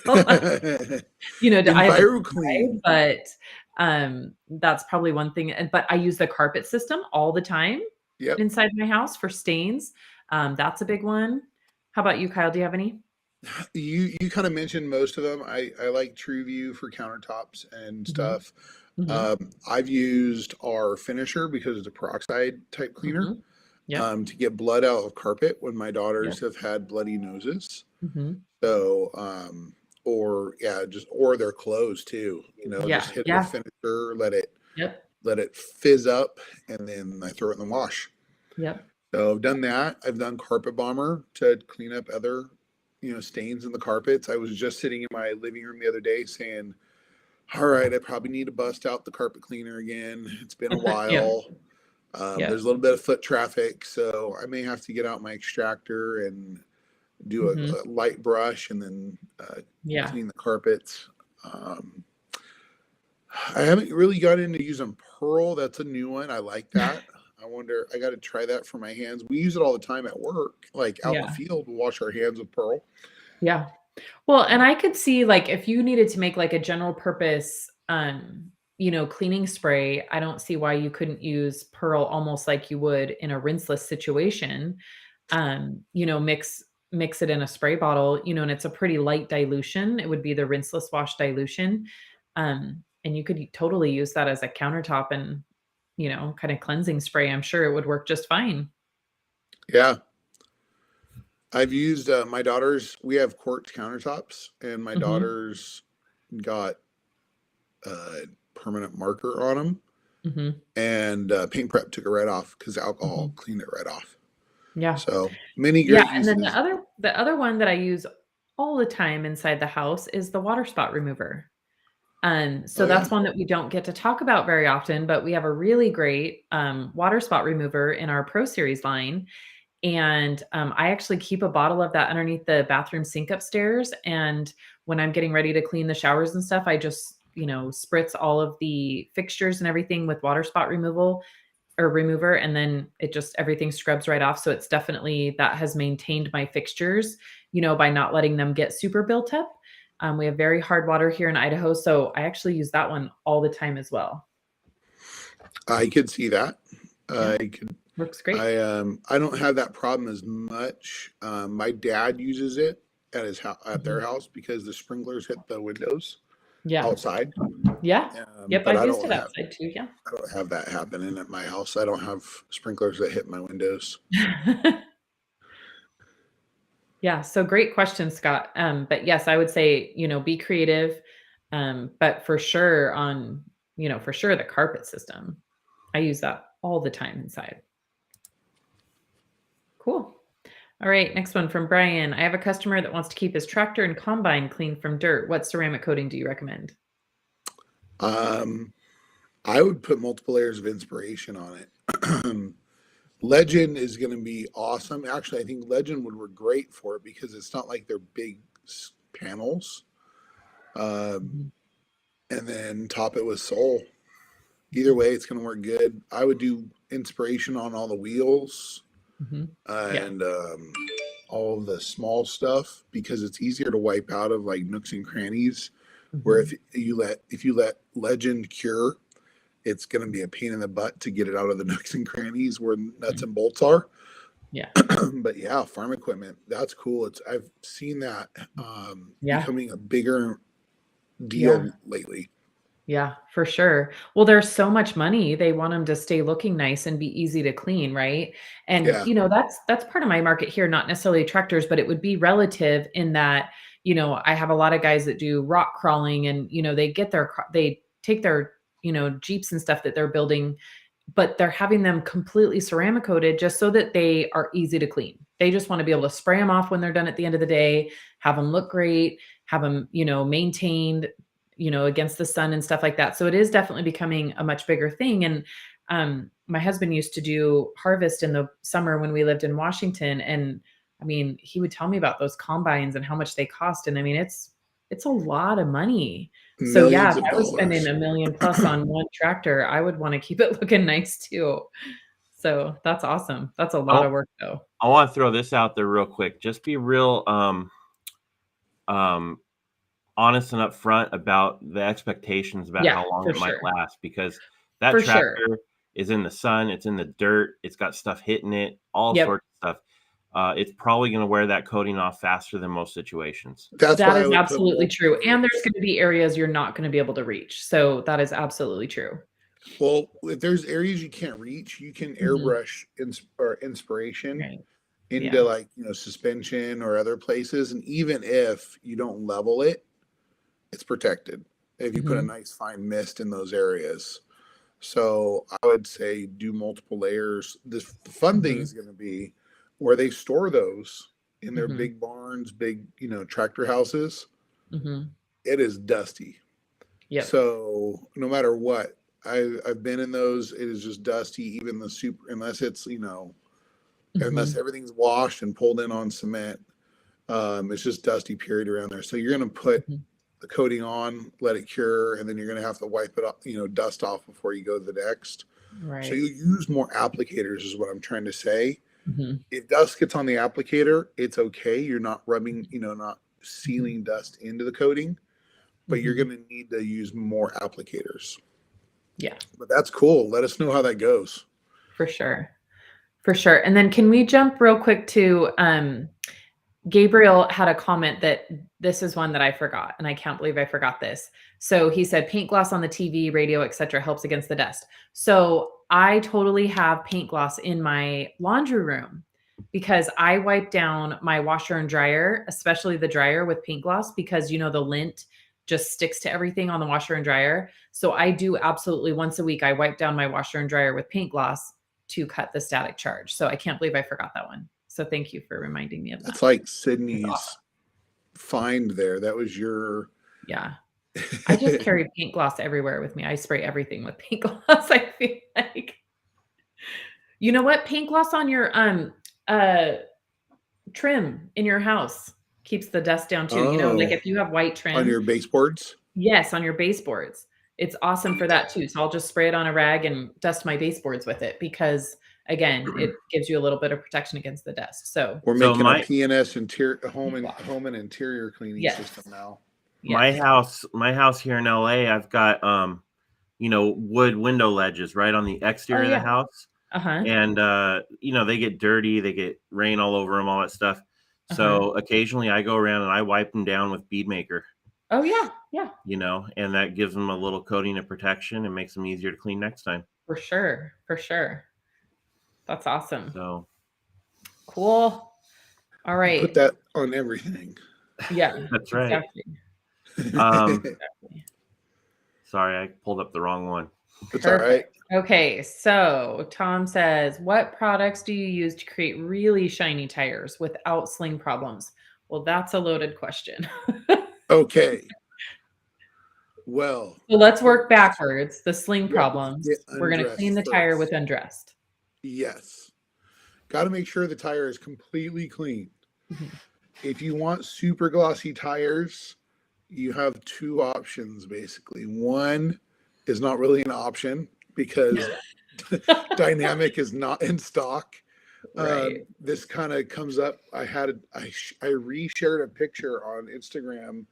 I haven't Enviro Clean. tried, but that's probably one thing. But I use the carpet system all the time inside my house for stains. That's a big one. How about you, Kyle? Do you have any? You kind of mentioned most of them. I like TrueView for countertops and stuff. I've used our finisher because it's a peroxide type cleaner to get blood out of carpet when my daughters have had bloody noses. So, or their clothes too. Just hit it with finisher, let it fizz up, and then I throw it in the wash. So I've done that. I've done carpet bomber to clean up other stains in the carpets. I was just sitting in my living room the other day saying, all right, I probably need to bust out the carpet cleaner again. It's been a while. There's a little bit of foot traffic, so I may have to get out my extractor and do a light brush and then clean the carpets. I haven't really got into using Pearl. That's a new one. I like that. I got to try that for my hands. We use it all the time at work, like out in the field, we wash our hands with Pearl. Yeah. Well, and I could see like if you needed to make like a general purpose, cleaning spray, I don't see why you couldn't use Pearl almost like you would in a rinseless situation. Mix it in a spray bottle, and it's a pretty light dilution. It would be the rinseless wash dilution. And you could totally use that as a countertop and, kind of cleansing spray. I'm sure it would work just fine. Yeah. I've used my daughter's, we have quartz countertops, and my daughter's got permanent marker on them. And Paint Prep took it right off because alcohol cleaned it right off. Yeah. So many great uses. And then the other one that I use all the time inside the house is the water spot remover. So that's one that we don't get to talk about very often, but we have a really great water spot remover in our Pro Series line. And I actually keep a bottle of that underneath the bathroom sink upstairs. And when I'm getting ready to clean the showers and stuff, I just, spritz all of the fixtures and everything with water spot remover. And then everything scrubs right off. So it's definitely, that has maintained my fixtures, by not letting them get super built up. We have very hard water here in Idaho. So I actually use that one all the time as well. I could see that. Works great. I don't have that problem as much. My dad uses it at his house, at their house, because the sprinklers hit the windows outside. Yep. I've used it outside too. Yeah. I don't have that happening at my house. I don't have sprinklers that hit my windows. Yeah. So great question, Scott. But yes, I would say, be creative. But for sure the carpet system, I use that all the time inside. Cool. All right. Next one from Brian. I have a customer that wants to keep his tractor and combine clean from dirt. What ceramic coating do you recommend? I would put multiple layers of inspiration on it. Legend is going to be awesome. Actually, I think Legend would work great for it because it's not like they're big panels. And then top it with Soul. Either way, it's going to work good. I would do inspiration on all the wheels Yeah. and all of the small stuff, because it's easier to wipe out of like nooks and crannies. Where if you let Legend cure, it's going to be a pain in the butt to get it out of the nooks and crannies where nuts and bolts are. Yeah. But yeah, farm equipment, that's cool. I've seen that Yeah. becoming a bigger deal lately. Yeah, for sure. Well, there's so much money. They want them to stay looking nice and be easy to clean, right? And Yeah. you know, that's part of my market here, not necessarily tractors, but it would be relative in that, you know, I have a lot of guys that do rock crawling and, you know, they take their, you know, Jeeps and stuff that they're building, but they're having them completely ceramic coated just so that they are easy to clean. They just want to be able to spray them off when they're done at the end of the day, have them look great, have them, you know, maintained, you know, against the sun and stuff like that. So it is definitely becoming a much bigger thing. And my husband used to do harvest in the summer when we lived in Washington. And I mean, he would tell me about those combines and how much they cost. And I mean, it's a lot of money. So yeah, if I was spending $1 million plus on one tractor, I would want to keep it looking nice too. So that's awesome. That's a lot of work though. I want to throw this out there real quick. Just be real honest and upfront about the expectations about how long it might last, because that tractor is in the sun, it's in the dirt, it's got stuff hitting it, all sorts of stuff. It's probably going to wear that coating off faster than most situations. That is absolutely true. And there's going to be areas you're not going to be able to reach. So that is absolutely true. Well, if there's areas you can't reach, you can airbrush inspiration into like, you know, suspension or other places. And even if you don't level it, it's protected if you put a nice fine mist in those areas. So I would say do multiple layers. The fun thing is going to be where they store those in their big barns, big, you know, tractor houses. It is dusty. Yeah. So no matter what, I've been in those, it is just dusty. Even the super, unless it's, you know, unless everything's washed and pulled in on cement, it's just dusty period around there. So you're going to put the coating on, let it cure, and then you're going to have to wipe it up, you know, dust off before you go to the next. Right. So you use more applicators is what I'm trying to say. If dust gets on the applicator, it's okay. You're not rubbing, you know, not sealing dust into the coating, but you're going to need to use more applicators. Yeah. But that's cool. Let us know how that goes. For sure. For sure. And then can we jump real quick to Gabriel had a comment that this is one that I forgot, and I can't believe I forgot this. So he said paint gloss on the TV, radio, etc. helps against the dust. So I totally have paint gloss in my laundry room because I wipe down my washer and dryer, especially the dryer, with paint gloss because, you know, the lint just sticks to everything on the washer and dryer. So I do absolutely once a week, I wipe down my washer and dryer with paint gloss to cut the static charge. So I can't believe I forgot that one. So thank you for reminding me of that. It's like Sydney's find there. That was your... Yeah. I just carry paint gloss everywhere with me. I spray everything with paint gloss, I feel like. You know what? Paint gloss on your trim in your house keeps the dust down too. You know, like if you have white trim. On your baseboards? Yes, on your baseboards. It's awesome for that too. So I'll just spray it on a rag and dust my baseboards with it because... Again, it gives you a little bit of protection against the dust. So we're making a PNS interior home and interior cleaning system now. Yes. My house here in LA, I've got you know, wood window ledges right on the exterior of the house. And you know, they get dirty, they get rain all over them, all that stuff. So occasionally I go around and I wipe them down with Bead Maker. Oh yeah, yeah. You know, and that gives them a little coating of protection and makes them easier to clean next time. For sure, for sure. That's awesome. So cool. All right. Put that on everything. Yeah, that's right. Exactly. Sorry, I pulled up the wrong one. That's all right. Okay, so Tom says, what products do you use to create really shiny tires without sling problems? Well, that's a loaded question. Okay. Well, so let's work backwards. The sling problems. We're going to clean the tire with undressed. Yes. Got to make sure the tire is completely clean. If you want super glossy tires, you have two options basically. One is not really an option because Dynamic is not in stock. Right. This kind of comes up. I reshared a picture on Instagram,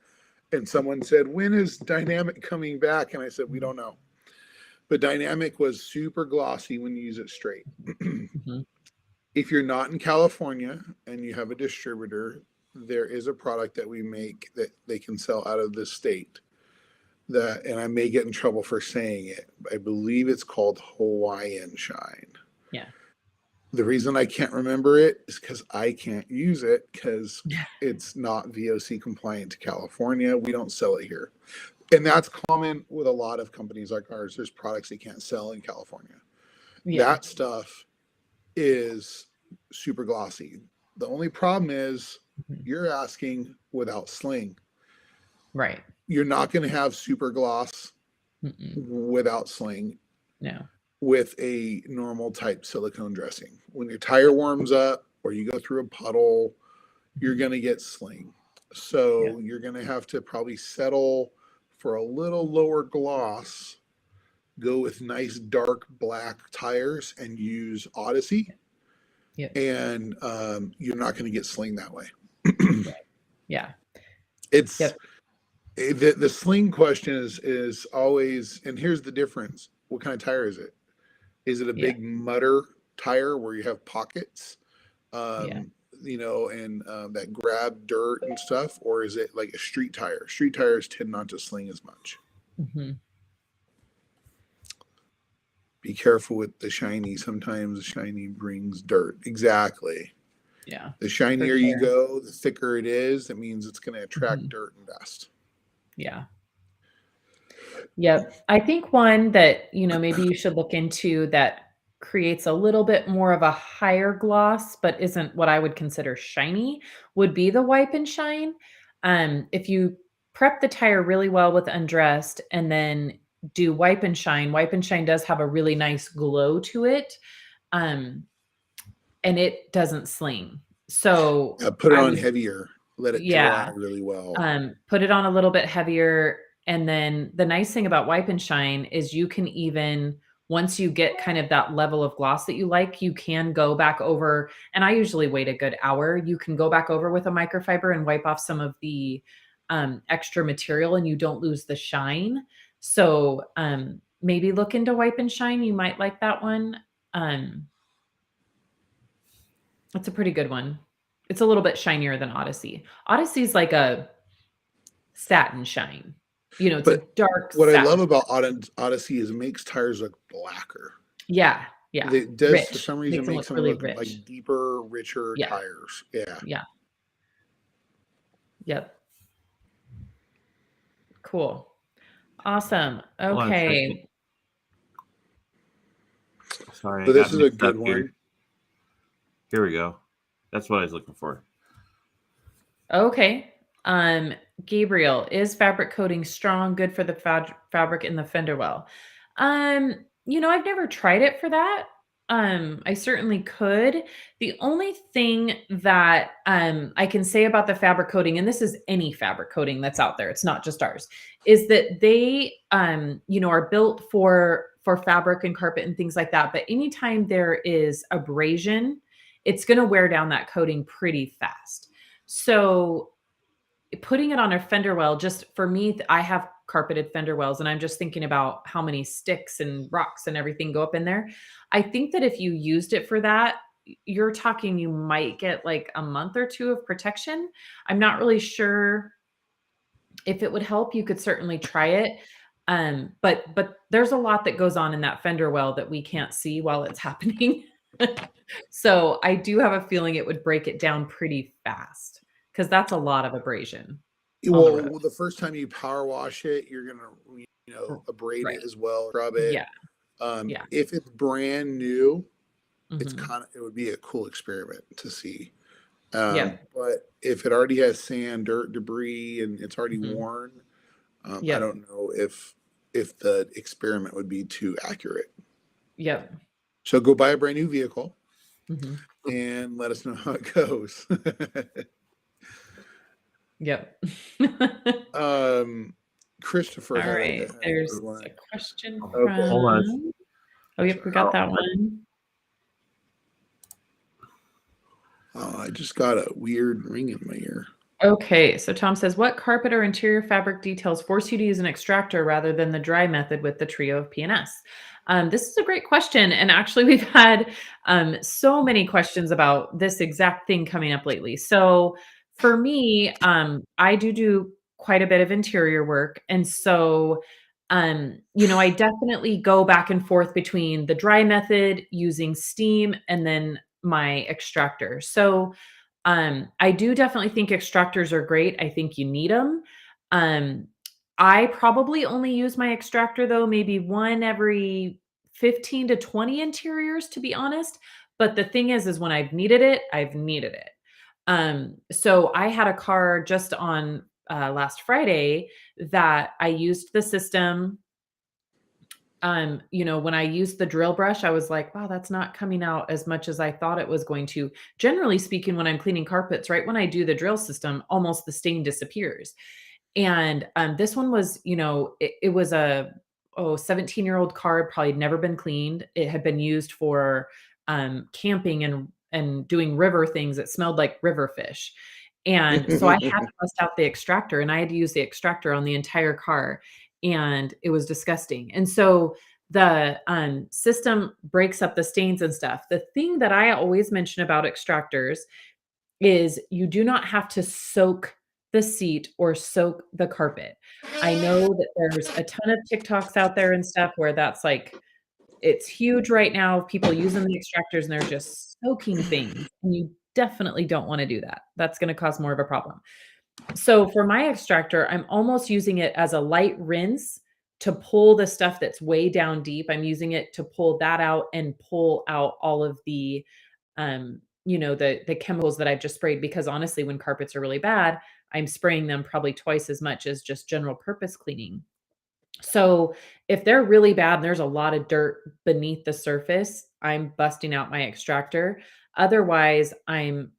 and someone said, "When is Dynamic coming back?" And I said, "We don't know." But Dynamic was super glossy when you use it straight. If you're not in California and you have a distributor, there is a product that we make that they can sell out of this state. That, and I may get in trouble for saying it, I believe it's called Hawaiian Shine. Yeah. The reason I can't remember it is because I can't use it because it's not VOC compliant to California. We don't sell it here. And that's common with a lot of companies like ours. There's products they can't sell in California. Yeah. That stuff is super glossy. The only problem is you're asking without sling. Right. You're not going to have super gloss without sling. No. With a normal type silicone dressing. When your tire warms up or you go through a puddle, you're going to get sling. So you're going to have to probably settle for a little lower gloss, go with nice dark black tires and use Odyssey. And you're not going to get sling that way. Yeah. It's the sling question is always, and here's the difference. What kind of tire is it? Is it a big mutter tire where you have pockets, you know, and that grab dirt and stuff? Or is it like a street tire? Street tires tend not to sling as much. Be careful with the shiny. Sometimes the shiny brings dirt. Exactly. Yeah. The shinier you go, the thicker it is. That means it's going to attract dirt and dust. Yeah. Yep. I think one that, you know, maybe you should look into that creates a little bit more of a higher gloss, but isn't what I would consider shiny, would be the Wipe and Shine. If you prep the tire really well with Undressed and then do Wipe and Shine does have a really nice glow to it. And it doesn't sling. So put it on heavier, let it dry really well. Put it on a little bit heavier. And then the nice thing about Wipe and Shine is you can even, once you get kind of that level of gloss that you like, you can go back over, and I usually wait a good hour. You can go back over with a microfiber and wipe off some of the extra material and you don't lose the shine. So maybe look into Wipe and Shine. You might like that one. It's a pretty good one. It's a little bit shinier than Odyssey. Odyssey's like a satin shine. You know, it's a dark. What I love about Odyssey is it makes tires look blacker. Yeah. Yeah. It does, for some reason, makes them really look rich. like deeper, richer tires. Yeah. Yeah. Yep. Cool. Awesome. Okay. Sorry. So this is a good one. Here we go. That's what I was looking for. Okay. Gabriel, is fabric coating strong, good for the fabric in the fender well? You know, I've never tried it for that. I certainly could. The only thing that I can say about the fabric coating, and this is any fabric coating that's out there, it's not just ours, is that they, you know, are built for fabric and carpet and things like that. But anytime there is abrasion, it's going to wear down that coating pretty fast. So putting it on a fender well, just for me, I have carpeted fender wells and I'm just thinking about how many sticks and rocks and everything go up in there. I think that if you used it for that, you're talking, you might get like a month or two of protection. I'm not really sure if it would help. You could certainly try it. But there's a lot that goes on in that fender well that we can't see while it's happening. So I do have a feeling it would break it down pretty fast because that's a lot of abrasion. Well, the first time you power wash it, you're going to, you know, abrade it as well, scrub it. Yeah. If it's brand new, it's it would be a cool experiment to see. But if it already has sand, dirt, debris, and it's already worn, I don't know if the experiment would be too accurate. Yep. So go buy a brand new vehicle and let us know how it goes. Yep. Christopher. All right. There's a question Hold on. Oh, yep, we got that one. Oh, I just got a weird ring in my ear. Okay, so Tom says, what carpet or interior fabric details force you to use an extractor rather than the dry method with the trio of PNS? This is a great question. And actually, we've had so many questions about this exact thing coming up lately. So for me, I do quite a bit of interior work. And so, I definitely go back and forth between the dry method, using steam, and then my extractor. So I do definitely think extractors are great. I think you need them. I probably only use my extractor though, maybe one every 15 to 20 interiors, to be honest. But the thing is when I've needed it, I've needed it. So I had a car just on last Friday that I used the system. When I used the drill brush, I was like, wow, that's not coming out as much as I thought it was going to. Generally speaking, when I'm cleaning carpets, right when I do the drill system, almost the stain disappears. And this one was, it was a 17-year-old car, probably never been cleaned. It had been used for camping and doing river things. It smelled like river fish. And so I had to bust out the extractor and I had to use the extractor on the entire car. And it was disgusting. And so the system breaks up the stains and stuff. The thing that I always mention about extractors is you do not have to soak the seat or soak the carpet. I know that there's a ton of TikToks out there and stuff where that's like, it's huge right now of people using the extractors and they're just soaking things. And you definitely don't want to do that. That's going to cause more of a problem. So for my extractor, I'm almost using it as a light rinse to pull the stuff that's way down deep. I'm using it to pull that out and pull out all of the the chemicals that I've just sprayed, because honestly, when carpets are really bad, I'm spraying them probably twice as much as just general purpose cleaning. So if they're really bad and there's a lot of dirt beneath the surface, I'm busting out my extractor. Otherwise, then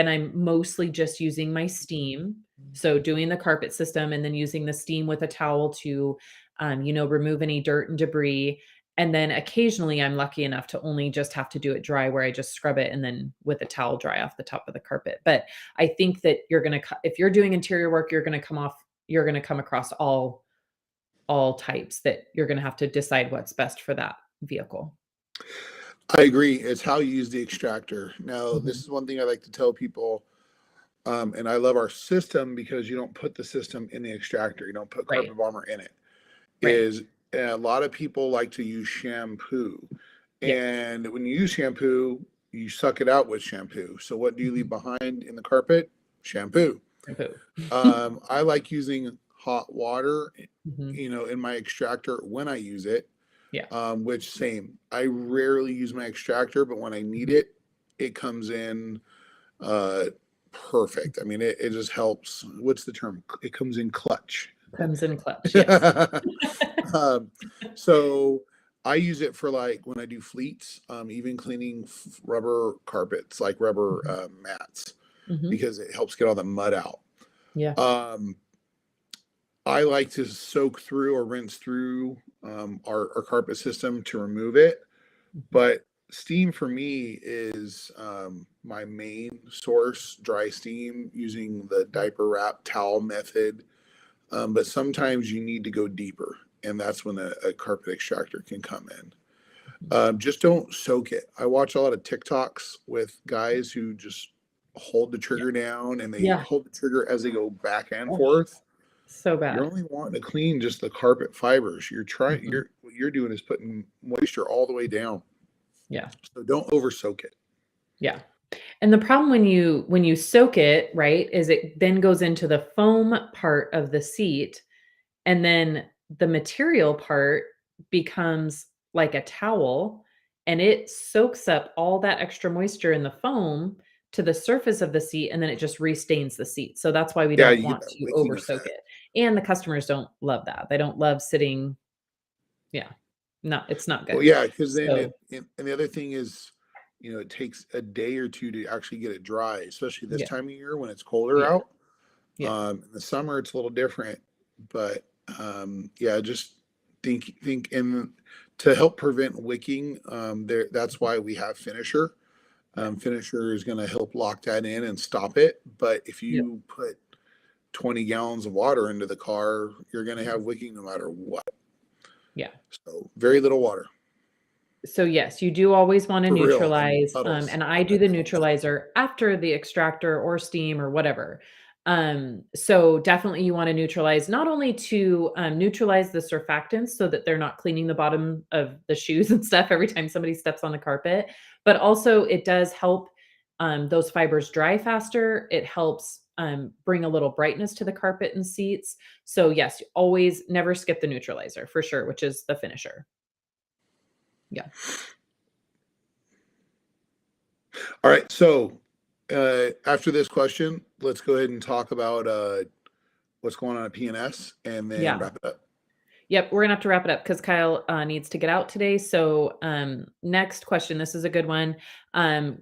I'm mostly just using my steam. So doing the carpet system and then using the steam with a towel to, remove any dirt and debris. And then occasionally I'm lucky enough to only just have to do it dry where I just scrub it and then with a towel dry off the top of the carpet. But I think that if you're doing interior work, you're going to come across all types that you're going to have to decide what's best for that vehicle. I agree. It's how you use the extractor. Now, this is one thing I like to tell people, and I love our system because you don't put the system in the extractor. You don't put carpet bomber in it. Is a lot of people like to use shampoo. And when you use shampoo, you suck it out with shampoo. So what do you leave behind in the carpet? Shampoo. I like using hot water, in my extractor when I use it. Which same. I rarely use my extractor, but when I need it, it comes in perfect. I mean, it just helps. What's the term? It comes in clutch. Yes. So I use it for like when I do fleets, even cleaning rubber carpets, like rubber mats, because it helps get all the mud out. I like to soak through or rinse through our carpet system to remove it. But steam for me is my main source, dry steam, using the diaper wrap towel method. But sometimes you need to go deeper, and that's when a carpet extractor can come in. Just don't soak it. I watch a lot of TikToks with guys who just hold the trigger down, and they hold the trigger as they go back and forth. So bad. You're only wanting to clean just the carpet fibers. What you're doing is putting moisture all the way down. So don't over soak it. And the problem when you soak it, right, is it then goes into the foam part of the seat, and then the material part becomes like a towel, and it soaks up all that extra moisture in the foam to the surface of the seat, and then it just restains the seat. So that's why we don't want to over soak it. And the customers don't love that. They don't love sitting. No, it's not good. Well, because then and the other thing is, it takes a day or two to actually get it dry, especially this time of year when it's colder out. In the summer, it's a little different, but just think, and to help prevent wicking. That's why we have Finisher. Finisher is going to help lock that in and stop it. But if you put 20 gallons of water into the car, you're going to have wicking no matter what. Yeah. So very little water. So yes, you do always want to neutralize, and I do the neutralizer after the extractor or steam or whatever. So definitely you want to neutralize, not only to neutralize the surfactants so that they're not cleaning the bottom of the shoes and stuff every time somebody steps on the carpet, but also it does help those fibers dry faster. It helps bring a little brightness to the carpet and seats. So yes, always never skip the neutralizer for sure, which is the Finisher. Yeah. All right. So after this question, let's go ahead and talk about what's going on at PNS and then wrap it up. Yep. We're going to have to wrap it up because Kyle needs to get out today. So next question. This is a good one.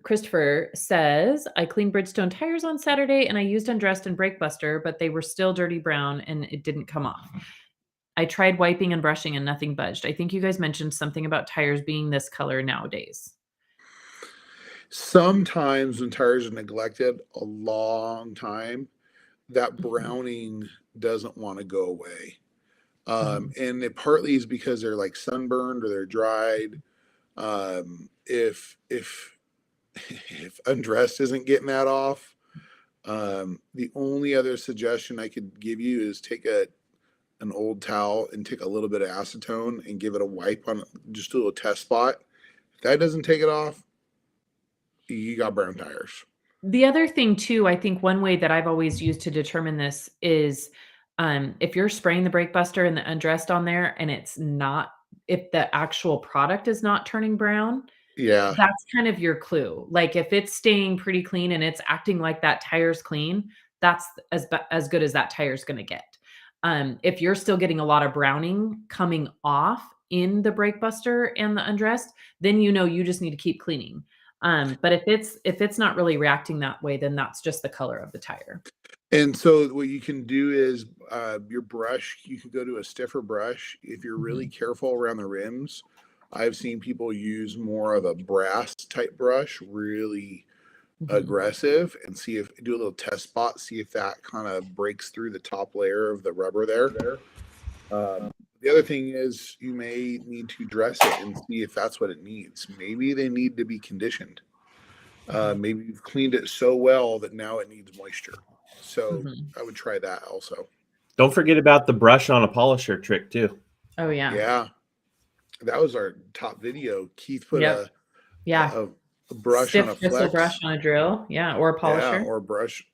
Christopher says, I cleaned Bridgestone tires on Saturday and I used Undressed and Brake Buster, but they were still dirty brown and it didn't come off. I tried wiping and brushing and nothing budged. I think you guys mentioned something about tires being this color nowadays. Sometimes when tires are neglected a long time, that browning doesn't want to go away. And it partly is because they're like sunburned or they're dried. If Undressed isn't getting that off, the only other suggestion I could give you is take an old towel and take a little bit of acetone and give it a wipe on just a little test spot. If that doesn't take it off, you got brown tires. The other thing too, I think one way that I've always used to determine this is if you're spraying the Brake Buster and the Undressed on there and it's not, if the actual product is not turning brown, that's kind of your clue. Like if it's staying pretty clean and it's acting like that tire's clean, that's as good as that tire's going to get. If you're still getting a lot of browning coming off in the Brake Buster and the Undressed, then you just need to keep cleaning. But if it's not really reacting that way, then that's just the color of the tire. And so what you can do is your brush, you could go to a stiffer brush. If you're really careful around the rims, I've seen people use more of a brass type brush, really aggressive, and do a little test spot, see if that kind of breaks through the top layer of the rubber there. The other thing is you may need to dress it and see if that's what it needs. Maybe they need to be conditioned. Maybe you've cleaned it so well that now it needs moisture. So I would try that also. Don't forget about the brush on a polisher trick too. Oh yeah. Yeah. That was our top video. Keith put a brush stiff on a flex. Brush on a drill. Yeah. Or a polisher. Yeah, or a brush.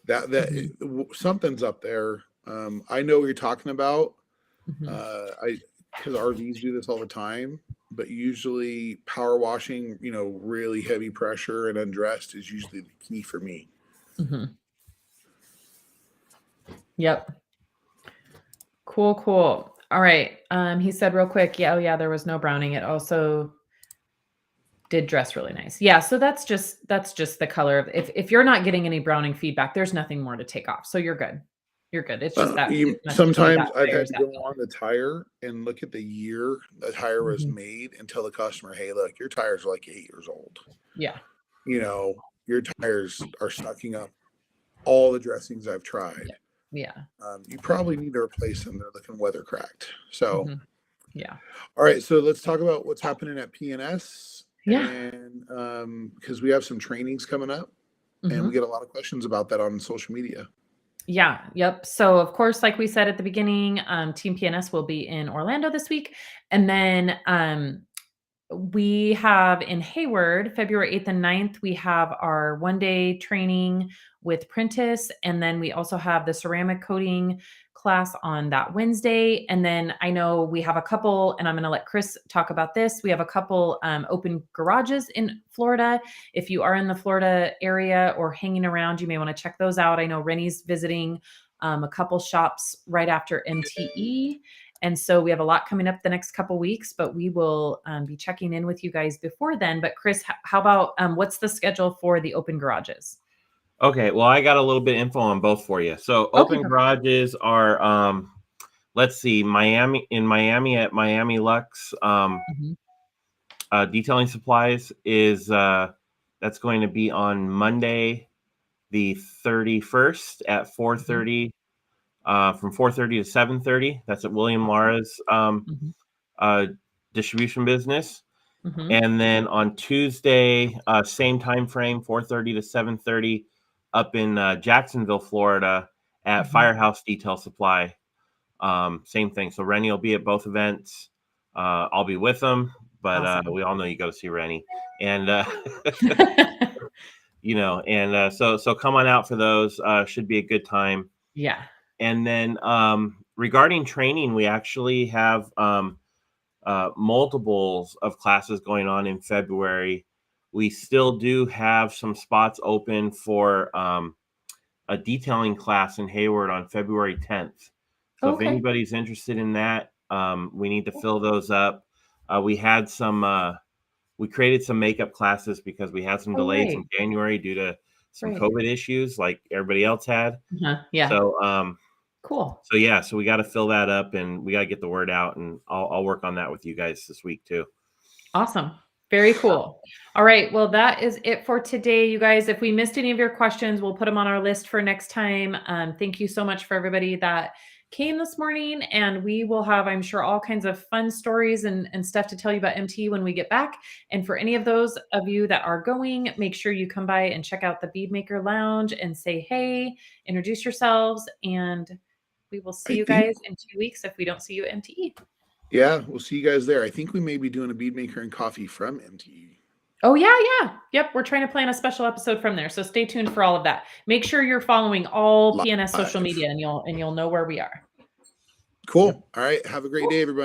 That something's up there. I know what you're talking about. Because RVs do this all the time, but usually power washing, really heavy pressure and Undressed is usually the key for me. Yep. Cool. All right. He said real quick, there was no browning. It also did dress really nice. Yeah. So that's just the color of, if you're not getting any browning feedback, there's nothing more to take off. So you're good. You're good. It's just that sometimes I've had to go on the tire and look at the year the tire was made and tell the customer, hey, look, your tires are like 8 years old. Yeah. Your tires are sucking up all the dressings I've tried. Yeah. You probably need to replace them. They're looking weather cracked. So, yeah. All right. So let's talk about what's happening at PNS. Yeah. And because we have some trainings coming up and we get a lot of questions about that on social media. Yeah. Yep. So of course, like we said at the beginning, Team PNS will be in Orlando this week. And then we have in Hayward, February 8th and 9th, we have our one-day training with Prentice. And then we also have the ceramic coating class on that Wednesday. And then I know we have a couple, and I'm going to let Chris talk about this. We have a couple open garages in Florida. If you are in the Florida area or hanging around, you may want to check those out. I know Rennie's visiting a couple shops right after MTE. And so we have a lot coming up the next couple weeks, but we will be checking in with you guys before then. But Chris, how about what's the schedule for the open garages? Okay, well, I got a little bit of info on both for you. So open garages are let's see, Miami at Miami Lux, detailing supplies is that's going to be on Monday, the 31st at 4:30, from 4:30 to 7:30. That's at William Lara's distribution business. And then on Tuesday, same time frame, 4:30 to 7:30, up in Jacksonville, Florida, at Firehouse Detail Supply. Same thing. So Rennie will be at both events. I'll be with them, but Awesome. we all know you got to see Rennie, and you know, and so come on out for those. Should be a good time. Yeah. And then regarding training, we actually have multiples of classes going on in February. We still do have some spots open for a detailing class in Hayward on February 10th. So if anybody's interested in that, we need to fill those up. We had some, we created some makeup classes because we had some delays in January due to some COVID issues like everybody else had. Yeah. So, cool. So yeah, so we got to fill that up and we got to get the word out, and I'll work on that with you guys this week too. Awesome. Very cool. All right. Well, that is it for today, you guys. If we missed any of your questions, we'll put them on our list for next time. Thank you so much for everybody that came this morning, and we will have, I'm sure, all kinds of fun stories and stuff to tell you about MT when we get back. And for any of those of you that are going, make sure you come by and check out the Bead Maker Lounge and say, hey, introduce yourselves, and we will see you guys in 2 weeks if we don't see you at MTE. Yeah, we'll see you guys there. I think we may be doing a bead maker and coffee from MTE. Oh, yeah. Yep. We're trying to plan a special episode from there. So stay tuned for all of that. Make sure you're following all PNS social media, and you'll know where we are. Cool. All right. Have a great day, everybody.